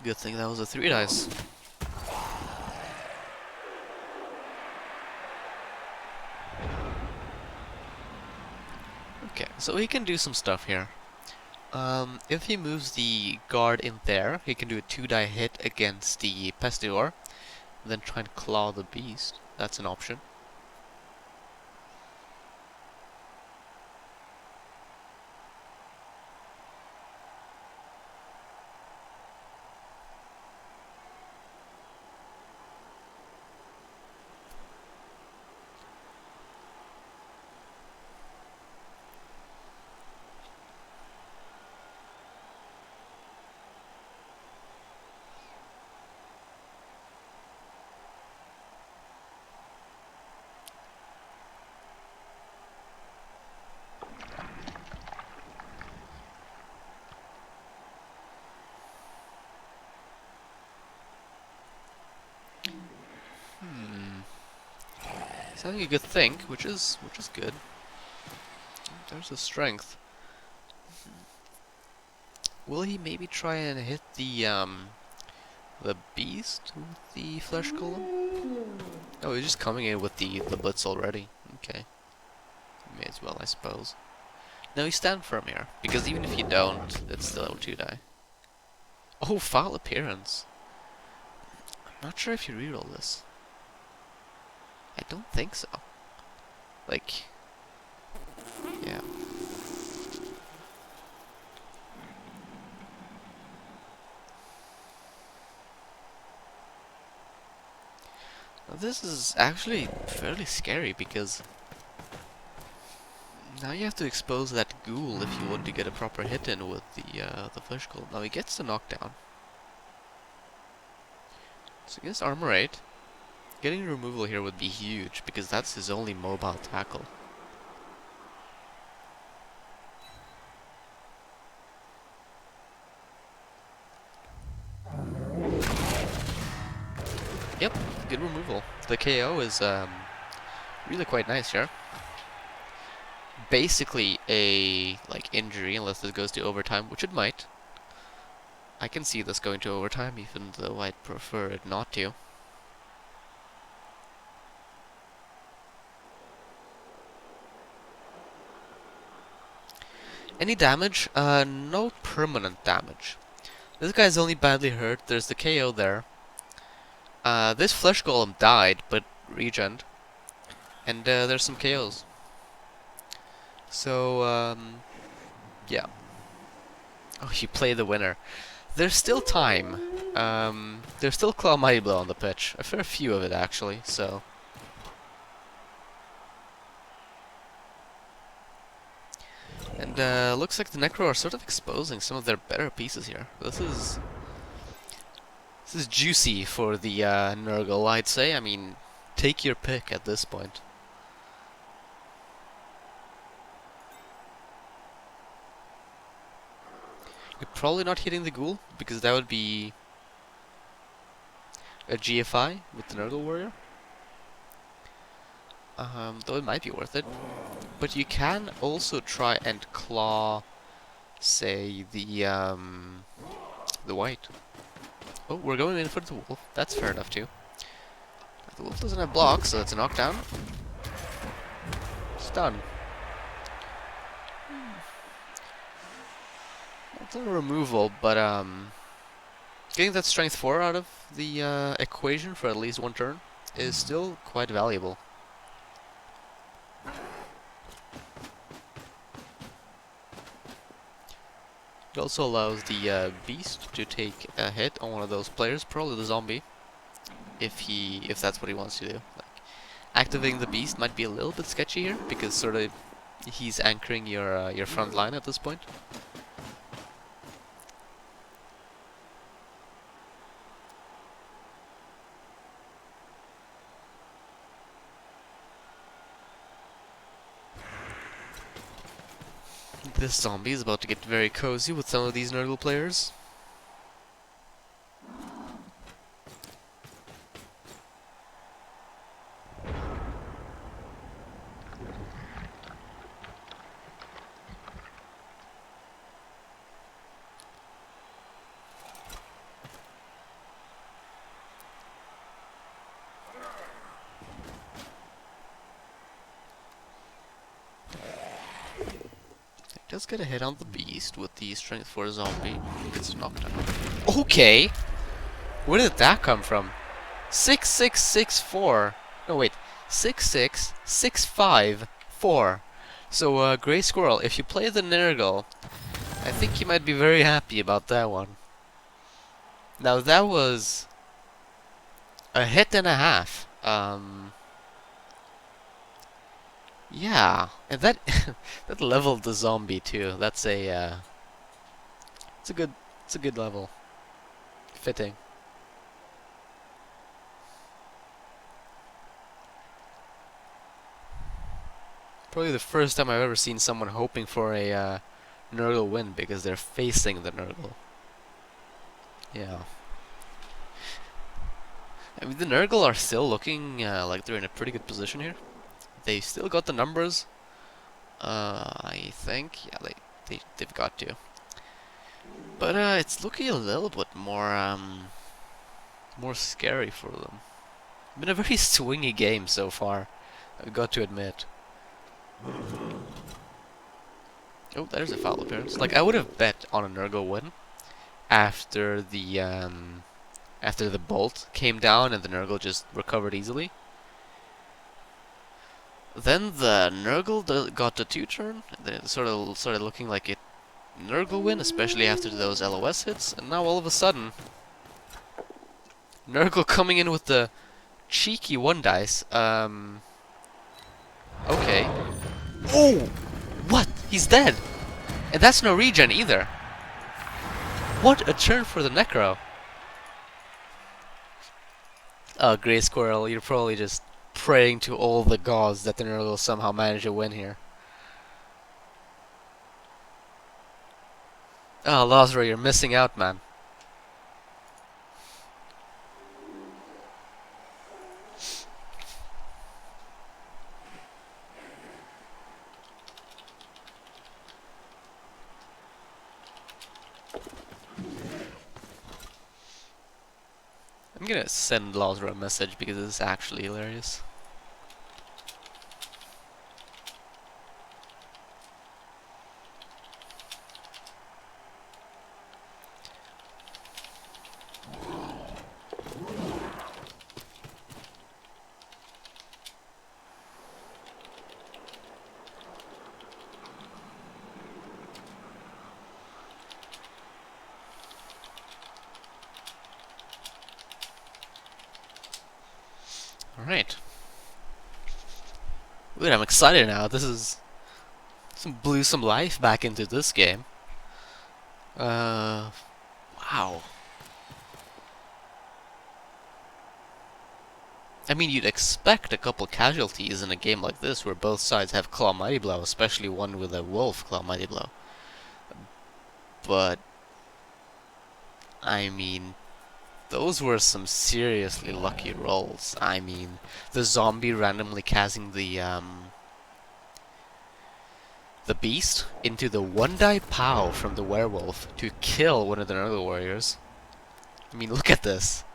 Good thing that was a 3 dice. Okay, so he can do some stuff here. If he moves the guard in there, he can do a 2-die hit against the Pestior, then try and claw the beast. That's an option. He's having a good think, which is good. There's a strength. Will he maybe try and hit the beast with the flesh golem? Oh, he's just coming in with the blitz already. Okay. May as well, I suppose. No, you stand firm here, because even if you don't, it's still a 2-die. Oh, foul appearance. I'm not sure if you reroll this. I don't think so. Like, yeah. Now, this is actually fairly scary because now you have to expose that ghoul if you want to get a proper hit in with the flesh golem. Now he gets the knockdown. So he gets armor 8. Getting removal here would be huge, because that's his only mobile tackle. Yep, good removal. The KO is really quite nice here. Basically a injury, unless this goes to overtime, which it might. I can see this going to overtime, even though I'd prefer it not to. Any damage? No permanent damage. This guy's only badly hurt. There's the KO there. This flesh golem died, but regened. And there's some KOs. So, yeah. Oh, you play the winner. There's still time. There's still Claw Mighty Blow on the pitch. A fair few of it, actually, so... And looks like the Necro are sort of exposing some of their better pieces here. This is juicy for the Nurgle, I'd say. I mean, take your pick at this point. You're probably not hitting the ghoul, because that would be a GFI with the Nurgle Warrior. Though it might be worth it. But you can also try and claw, say, the white. Oh, we're going in for the wolf. That's fair enough too. The wolf doesn't have blocks, so that's a knockdown. It's done. It's not a removal, but getting that strength 4 out of the equation for at least one turn is still quite valuable. It also allows the beast to take a hit on one of those players, probably the zombie, if that's what he wants to do. Like, activating the beast might be a little bit sketchy here because sort of he's anchoring your front line at this point. This zombie is about to get very cozy with some of these Nurgle players. Does get a hit on the beast with the strength 4 zombie. Gets knocked out. Okay! Where did that come from? 6664. No, wait. 66654. So, Grey Squirrel, if you play the Nurgle, I think you might be very happy about that one. Now, that was a hit and a half. Yeah, and that that leveled the zombie too. That's it's a good level. Fitting. Probably the first time I've ever seen someone hoping for a Nurgle win because they're facing the Nurgle. Yeah. I mean, the Nurgle are still looking like they're in a pretty good position here. They still got the numbers. I think, yeah, they've got to. But it's looking a little bit more more scary for them. Been a very swingy game so far, I've got to admit. Oh, there's a foul appearance. Like, I would have bet on a Nurgle win after the bolt came down and the Nurgle just recovered easily. Then the Nurgle got the 2-turn, and then it sort of started looking like a Nurgle win, especially after those LOS hits, and now all of a sudden, Nurgle coming in with the cheeky 1 dice. Okay. Oh! What? He's dead! And that's no regen either. What a turn for the Necro. Oh, Grey Squirrel, you're probably just praying to all the gods that the Nurgle will somehow manage to win here. Oh, Lazaro, you're missing out, man. I'm gonna send Lazaro a message because this is actually hilarious. Alright. Dude, I'm excited now. This is... blew some life back into this game. Wow. I mean, you'd expect a couple casualties in a game like this where both sides have Claw Mighty Blow, especially one with a Wolf Claw Mighty Blow. But I mean, those were some seriously lucky rolls. I mean, the zombie randomly casting the beast into the one-die POW from the werewolf to kill one of the other warriors. I mean, look at this.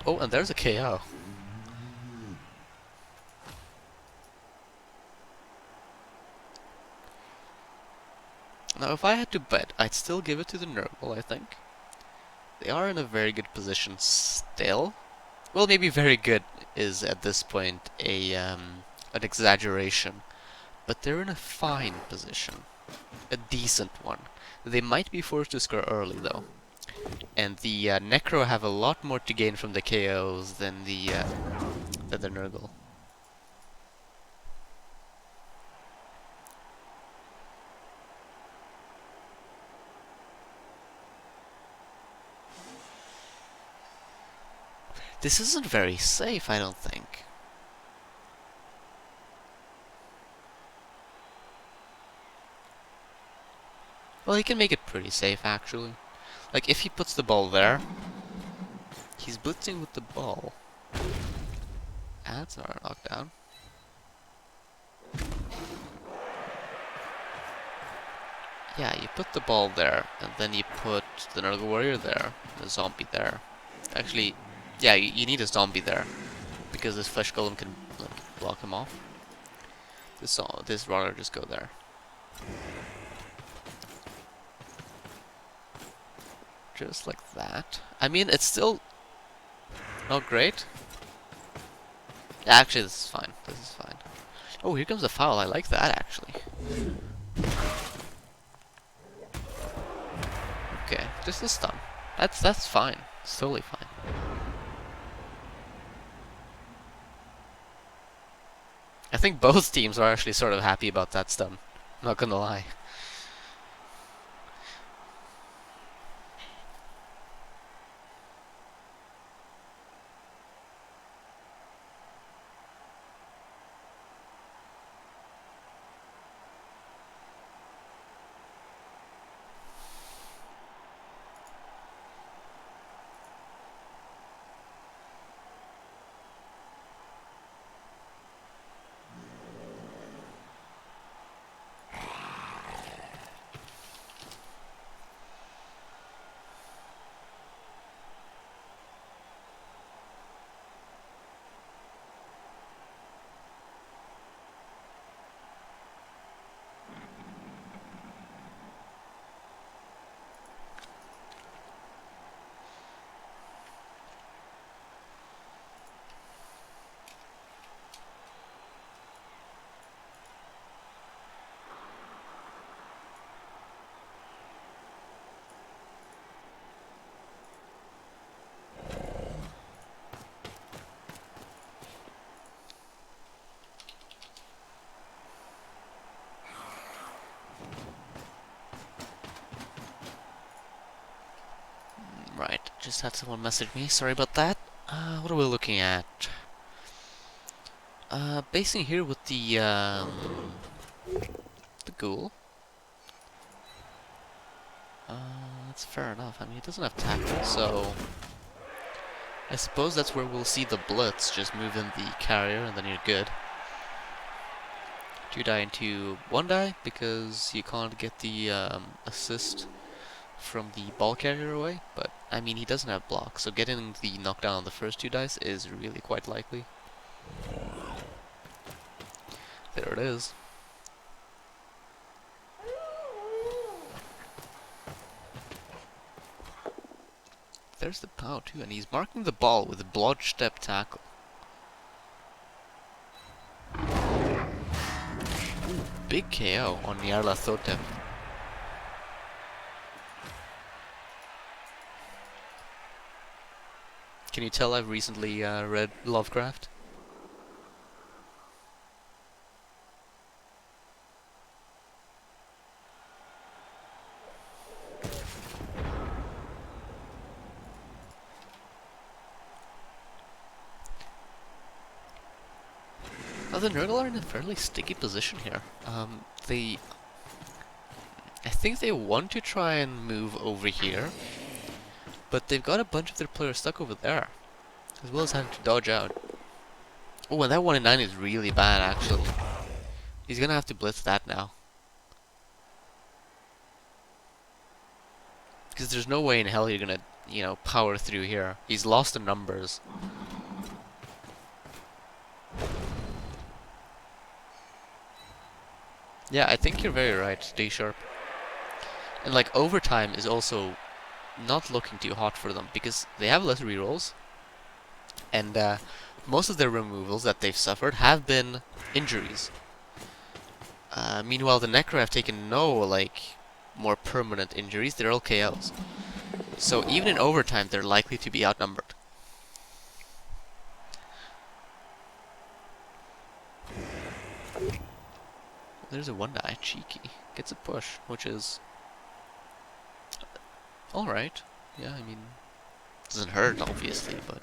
Oh, and there's a KO. Now, if I had to bet, I'd still give it to the Nurgle, I think. They are in a very good position still. Well, maybe very good is at this point an exaggeration, but they're in a fine position, a decent one. They might be forced to score early though, and the Necro have a lot more to gain from the KOs than the Nurgle. This isn't very safe, I don't think. Well, he can make it pretty safe, actually. Like, if he puts the ball there, he's blitzing with the ball. Adds are knocked down. Yeah, you put the ball there, and then you put the Nurgle Warrior there, the zombie there. Actually, yeah, you need a zombie there, because this Flesh Golem can like, block him off. This runner just go there. Just like that. I mean, it's still not great. Yeah, actually, this is fine. This is fine. Oh, here comes the foul. I like that, actually. Okay, just a stun. That's fine. It's totally fine. I think both teams are actually sort of happy about that stun. Not gonna lie. Right, just had someone message me. Sorry about that. What are we looking at? Basing here with the ghoul. That's fair enough. I mean, he doesn't have tackle, so I suppose that's where we'll see the blitz. Just move in the carrier, and then you're good. 2 die into 1 die because you can't get the assist from the ball carrier away. But I mean, he doesn't have block, so getting the knockdown on the first 2 dice is really quite likely. There it is. There's the POW too, and he's marking the ball with a blodge step tackle. Big KO on Nyarla Thotem. Can you tell I've recently read Lovecraft? the Nurgle are in a fairly sticky position here. I think they want to try and move over here, but they've got a bunch of their players stuck over there, as well as having to dodge out. Oh, and that 1 in 9 is really bad, actually. He's gonna have to blitz that now. Because there's no way in hell you're gonna, you know, power through here. He's lost the numbers. Yeah, I think you're very right, stay sharp. And like, overtime is also not looking too hot for them, because they have less rerolls. And most of their removals that they've suffered have been injuries. Meanwhile, the Necro have taken no, like, more permanent injuries. They're all KOs. So even in overtime, they're likely to be outnumbered. There's a 1-die, cheeky. Gets a push, which is alright. Yeah, I mean, doesn't hurt, obviously, but...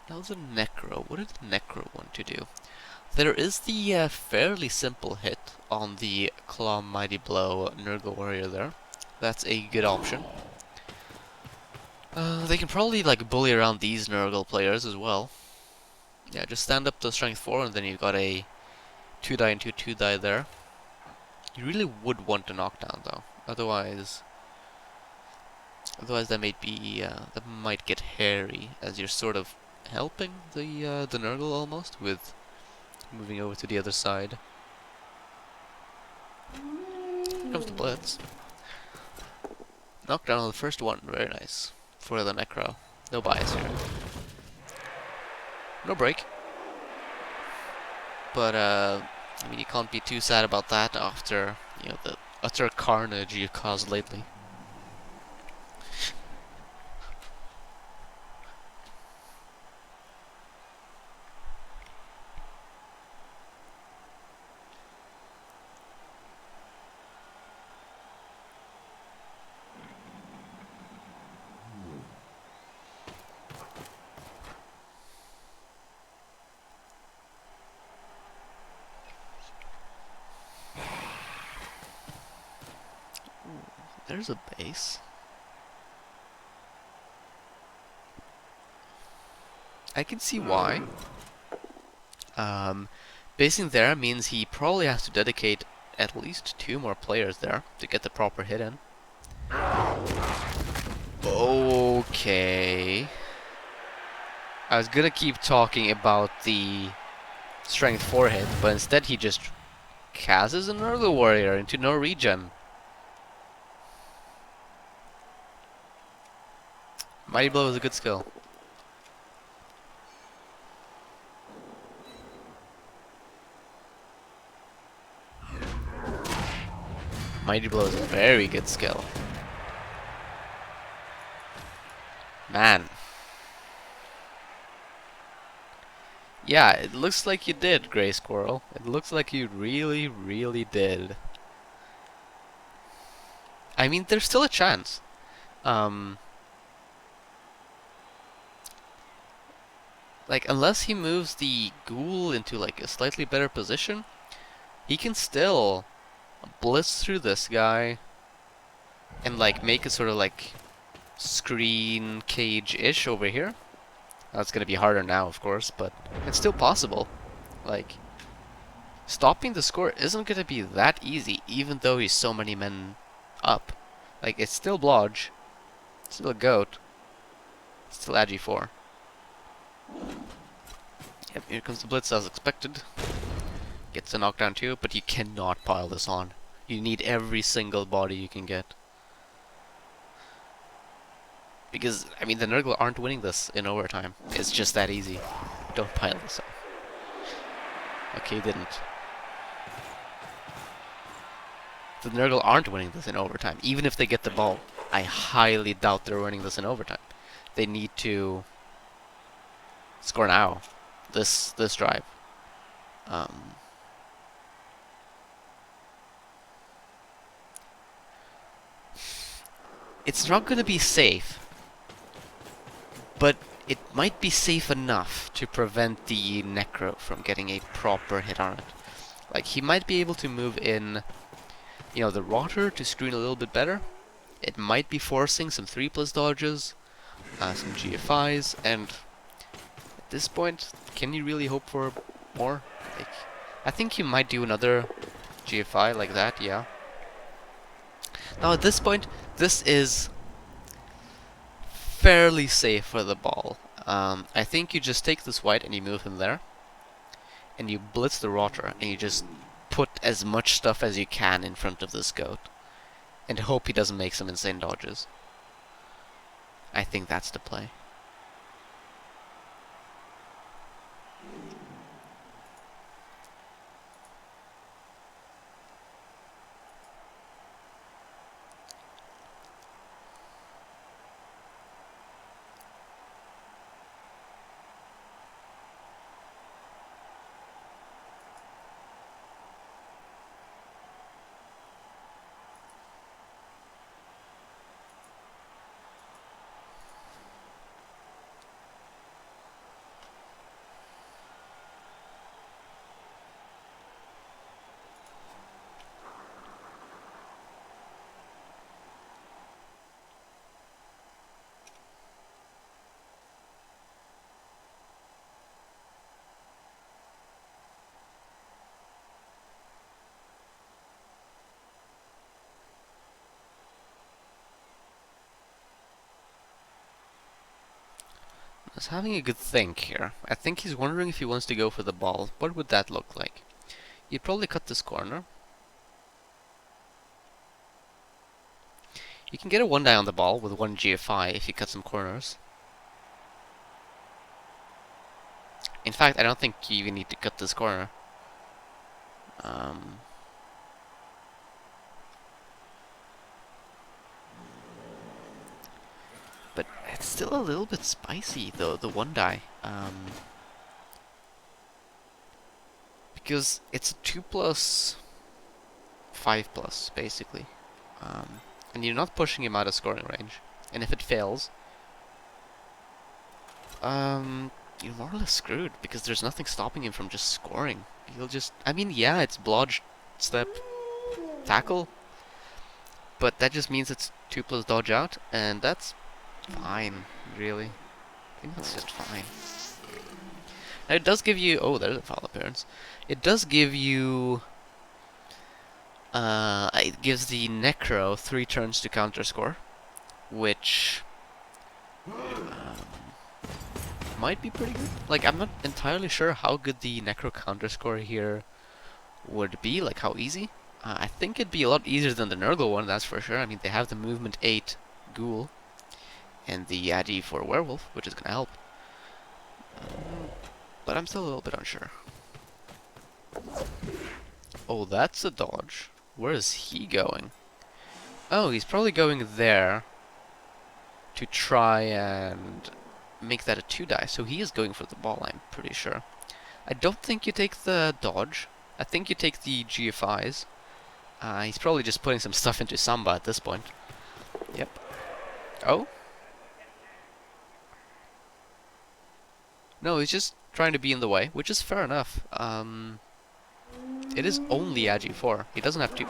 Now the Necro. What did the Necro want to do? There is the fairly simple hit on the Claw Mighty Blow Nurgle Warrior there. That's a good option. They can probably like bully around these Nurgle players as well. Yeah, just stand up to strength 4 and then you've got a 2-die into 2-die there. You really would want to knock down though. Otherwise that might get hairy as you're sort of helping the Nurgle almost with moving over to the other side. Here comes the Blitz. Knockdown on the first one, very nice. For the Necro. No bias here. No break. But I mean, you can't be too sad about that after, you know, the utter carnage you caused lately. There's a base. I can see why. Basing there means he probably has to dedicate at least 2 more players there to get the proper hit in. Okay. I was gonna keep talking about the strength 4 hit, but instead he just casts another warrior into no regen. Mighty Blow is a good skill. Mighty Blow is a very good skill. Man. Yeah, it looks like you did, Grey Squirrel. It looks like you really, really did. I mean, there's still a chance. Like, unless he moves the ghoul into, like, a slightly better position, he can still blitz through this guy and, like, make a sort of, like, screen cage-ish over here. That's gonna be harder now, of course, but it's still possible. Like, stopping the score isn't gonna be that easy, even though he's so many men up. Like, it's still Blodge, still a goat, still Agi 4. Yep, here comes the blitz as expected. Gets a knockdown too, but you cannot pile this on. You need every single body you can get. Because, I mean, the Nurgle aren't winning this in overtime. It's just that easy. Don't pile this on. Okay, didn't. the Nurgle aren't winning this in overtime. Even if they get the ball, I highly doubt they're winning this in overtime. They need to score now. This drive. It's not going to be safe, but it might be safe enough to prevent the Necro from getting a proper hit on it. Like, he might be able to move in, you know, the rotor to screen a little bit better. It might be forcing some 3+ dodges, some GFIs, and at this point, can you really hope for more? Like, I think he might do another GFI like that, yeah. Now at this point, this is fairly safe for the ball. I think you just take this white and you move him there, and you blitz the rotor, and you just put as much stuff as you can in front of this goat, and hope he doesn't make some insane dodges. I think that's the play. I was having a good think here. I think he's wondering if he wants to go for the ball. What would that look like? You'd probably cut this corner. You can get a 1-die on the ball with 1 GFI if you cut some corners. In fact, I don't think you even need to cut this corner. But it's still a little bit spicy, though, the 1-die. Because it's a 2+, 5+, basically. And you're not pushing him out of scoring range. And if it fails, you're more or less screwed, because there's nothing stopping him from just scoring. He'll just... I mean, yeah, it's blodge, step, tackle, but that just means it's 2+ dodge out, and that's fine, really. I think that's just fine. Now, it does give you... Oh, there's a foul appearance. It does give you... it gives the Necro 3 turns to counter score, which... might be pretty good. Like, I'm not entirely sure how good the Necro counter score here would be, like how easy. I think it'd be a lot easier than the Nurgle one, that's for sure. I mean, they have the movement 8 Ghoul and the Agi for Werewolf, which is gonna help. But I'm still a little bit unsure. Oh, that's a dodge. Where is he going? Oh, he's probably going there to try and make that a 2-die. So he is going for the ball, I'm pretty sure. I don't think you take the dodge. I think you take the GFIs. He's probably just putting some stuff into Samba at this point. Yep. Oh? No, he's just trying to be in the way, which is fair enough. It is only Agi 4. He doesn't have to...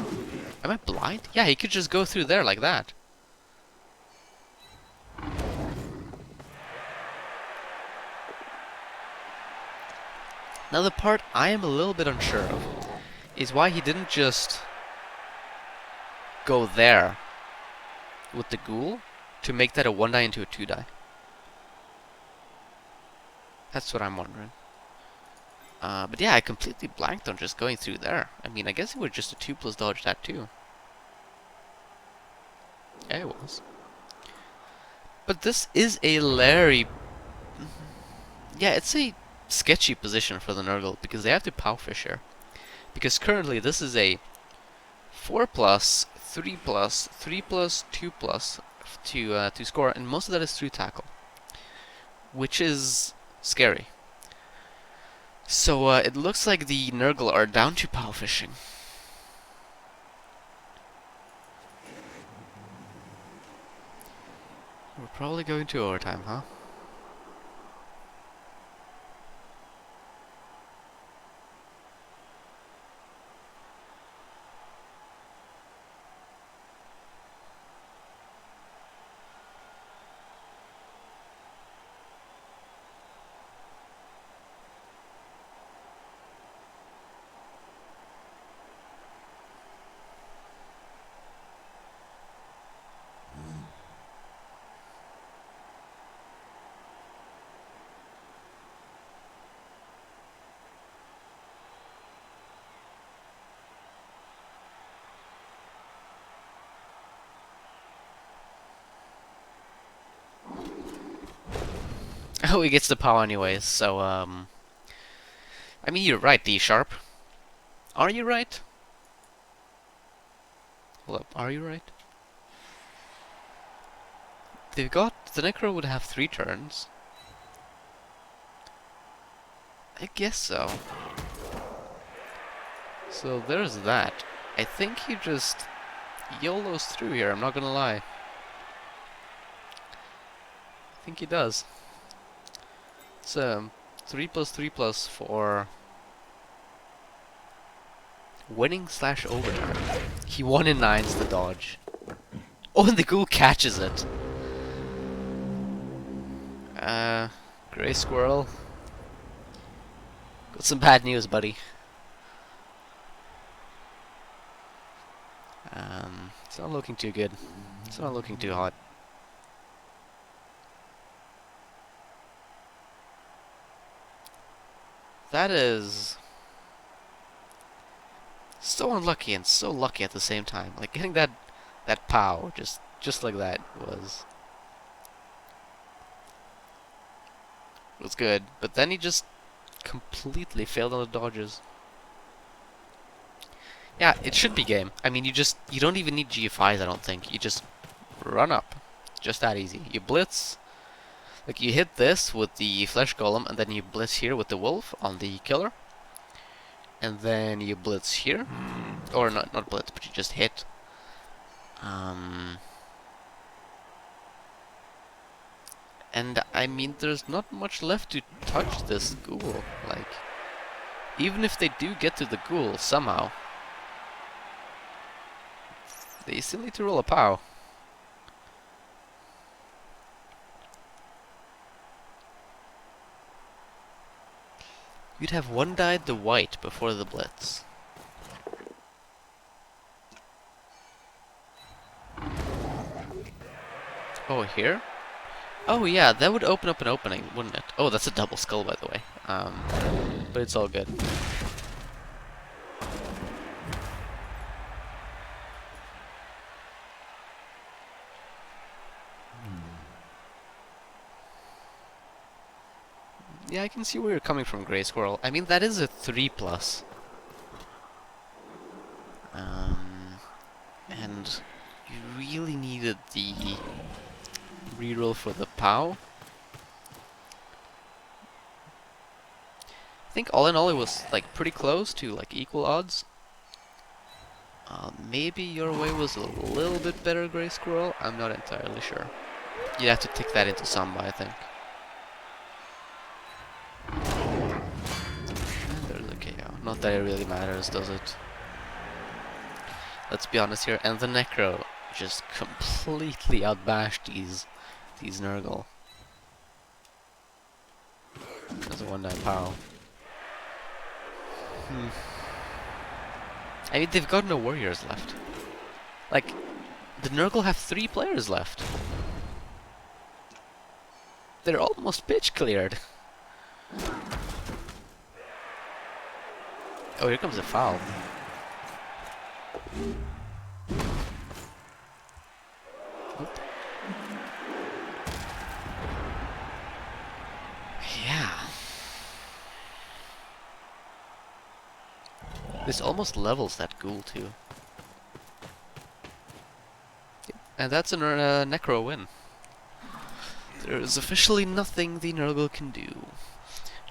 Am I blind? Yeah, he could just go through there like that. Now the part I am a little bit unsure of is why he didn't just go there with the Ghoul to make that a 1-die into a 2-die. That's what I'm wondering. But yeah, I completely blanked on just going through there. I mean, I guess it was just a 2+ dodge that too. Yeah, it was. But this is a Larry... Yeah, it's a sketchy position for the Nurgle, because they have to Powfish here. Because currently this is a 4 plus, 3 plus, 3 plus, 2 plus to score, and most of that is through tackle, which is scary. So it looks like the Nurgle are down to pow fishing. We're probably going to overtime, huh? Oh, he gets the pow anyways, so, I mean, you're right, D-sharp. Are you right? Hold up, are you right? They've got... The Necro would have 3 turns. I guess so. So there's that. I think he just YOLOs through here, I'm not gonna lie. I think he does. It's 3 plus 3 plus for winning slash overtime. He 1 in 9's the dodge. Oh, and the ghoul catches it. Grey Squirrel. Got some bad news, buddy. It's not looking too good. It's not looking too hot. That is so unlucky and so lucky at the same time. Like getting that pow just like that was good. But then he just completely failed on the dodges. Yeah, it should be game. I mean, you don't even need GFIs, I don't think. You just run up. Just that easy. You blitz. Like, you hit this with the Flesh Golem, and then you blitz here with the Wolf on the Killer. And then you blitz here. Or not blitz, but you just hit. And, I mean, there's not much left to touch this ghoul. Like, even if they do get to the ghoul somehow, they still need to roll a POW. You'd have one died the white before the blitz. Oh, here? Oh yeah, that would open up an opening, wouldn't it? Oh, that's a double skull, by the way. But it's all good. Yeah, I can see where you're coming from, Grey Squirrel. I mean, that is a 3 plus. And you really needed the reroll for the POW. I think all in all it was like pretty close to like equal odds. Maybe your way was a little bit better, Grey Squirrel. I'm not entirely sure. You'd have to take that into Samba, I think. And there's a KO. Not that it really matters, does it? Let's be honest here. And the Necro just completely outbashed these Nurgle. That's a 1-9 POW. I mean, they've got no warriors left. Like, the Nurgle have 3 players left. They're almost pitch cleared. Oh, here comes a foul. Oop. Yeah. This almost levels that ghoul too. And that's a Necro win. There is officially nothing the Nurgle can do.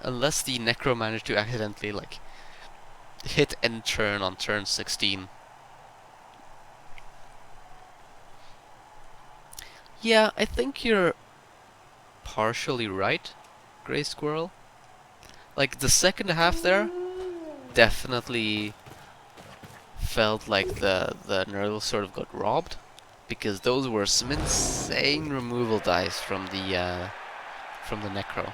Unless the Necro managed to accidentally, like, hit end turn on turn 16. Yeah, I think you're partially right, Grey Squirrel. Like, the second half there definitely felt like the Nurgle sort of got robbed, because those were some insane removal dice from the Necro.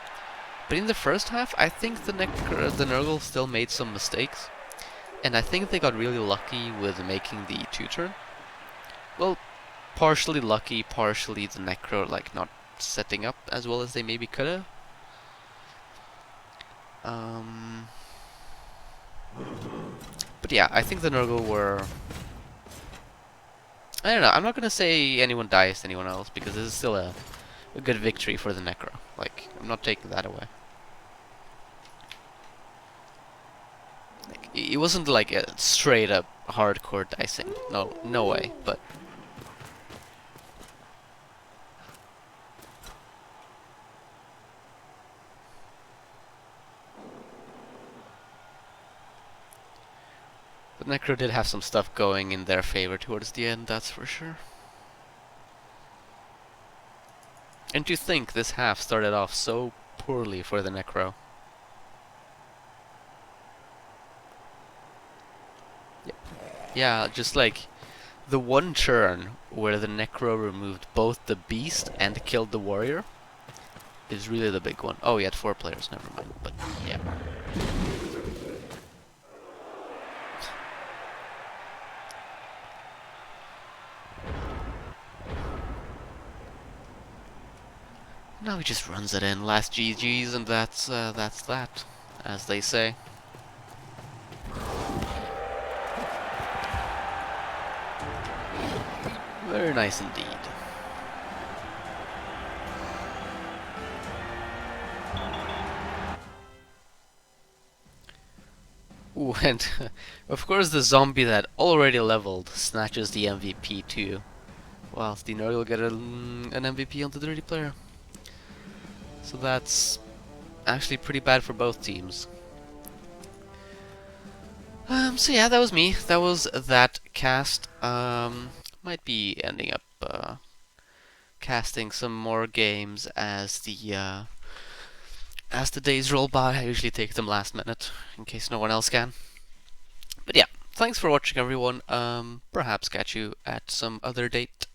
But in the first half, I think the Nurgle still made some mistakes, and I think they got really lucky with making the 2-turn. Well, partially lucky, partially the Necro like not setting up as well as they maybe could have. But yeah, I think the Nurgle were. I don't know. I'm not gonna say anyone dies to anyone else because this is still a good victory for the Necro. Like, I'm not taking that away. Like, it wasn't like a straight up hardcore dicing. No, no way. But the Necro did have some stuff going in their favor towards the end, that's for sure. And to think this half started off so poorly for the Necro. Yeah, just like the one turn where the Necro removed both the Beast and killed the Warrior is really the big one. Oh, he had 4 players, never mind. But yeah. Now he just runs it in, last GG's, and that's that, as they say. Very nice indeed. Ooh, and of course the zombie that already leveled snatches the MVP too, whilst the Nurgle get an MVP on the dirty player. So that's actually pretty bad for both teams. So yeah, that was me. That was that cast. Might be ending up casting some more games as the days roll by. I usually take them last minute in case no one else can. But yeah, thanks for watching, everyone. Perhaps catch you at some other date.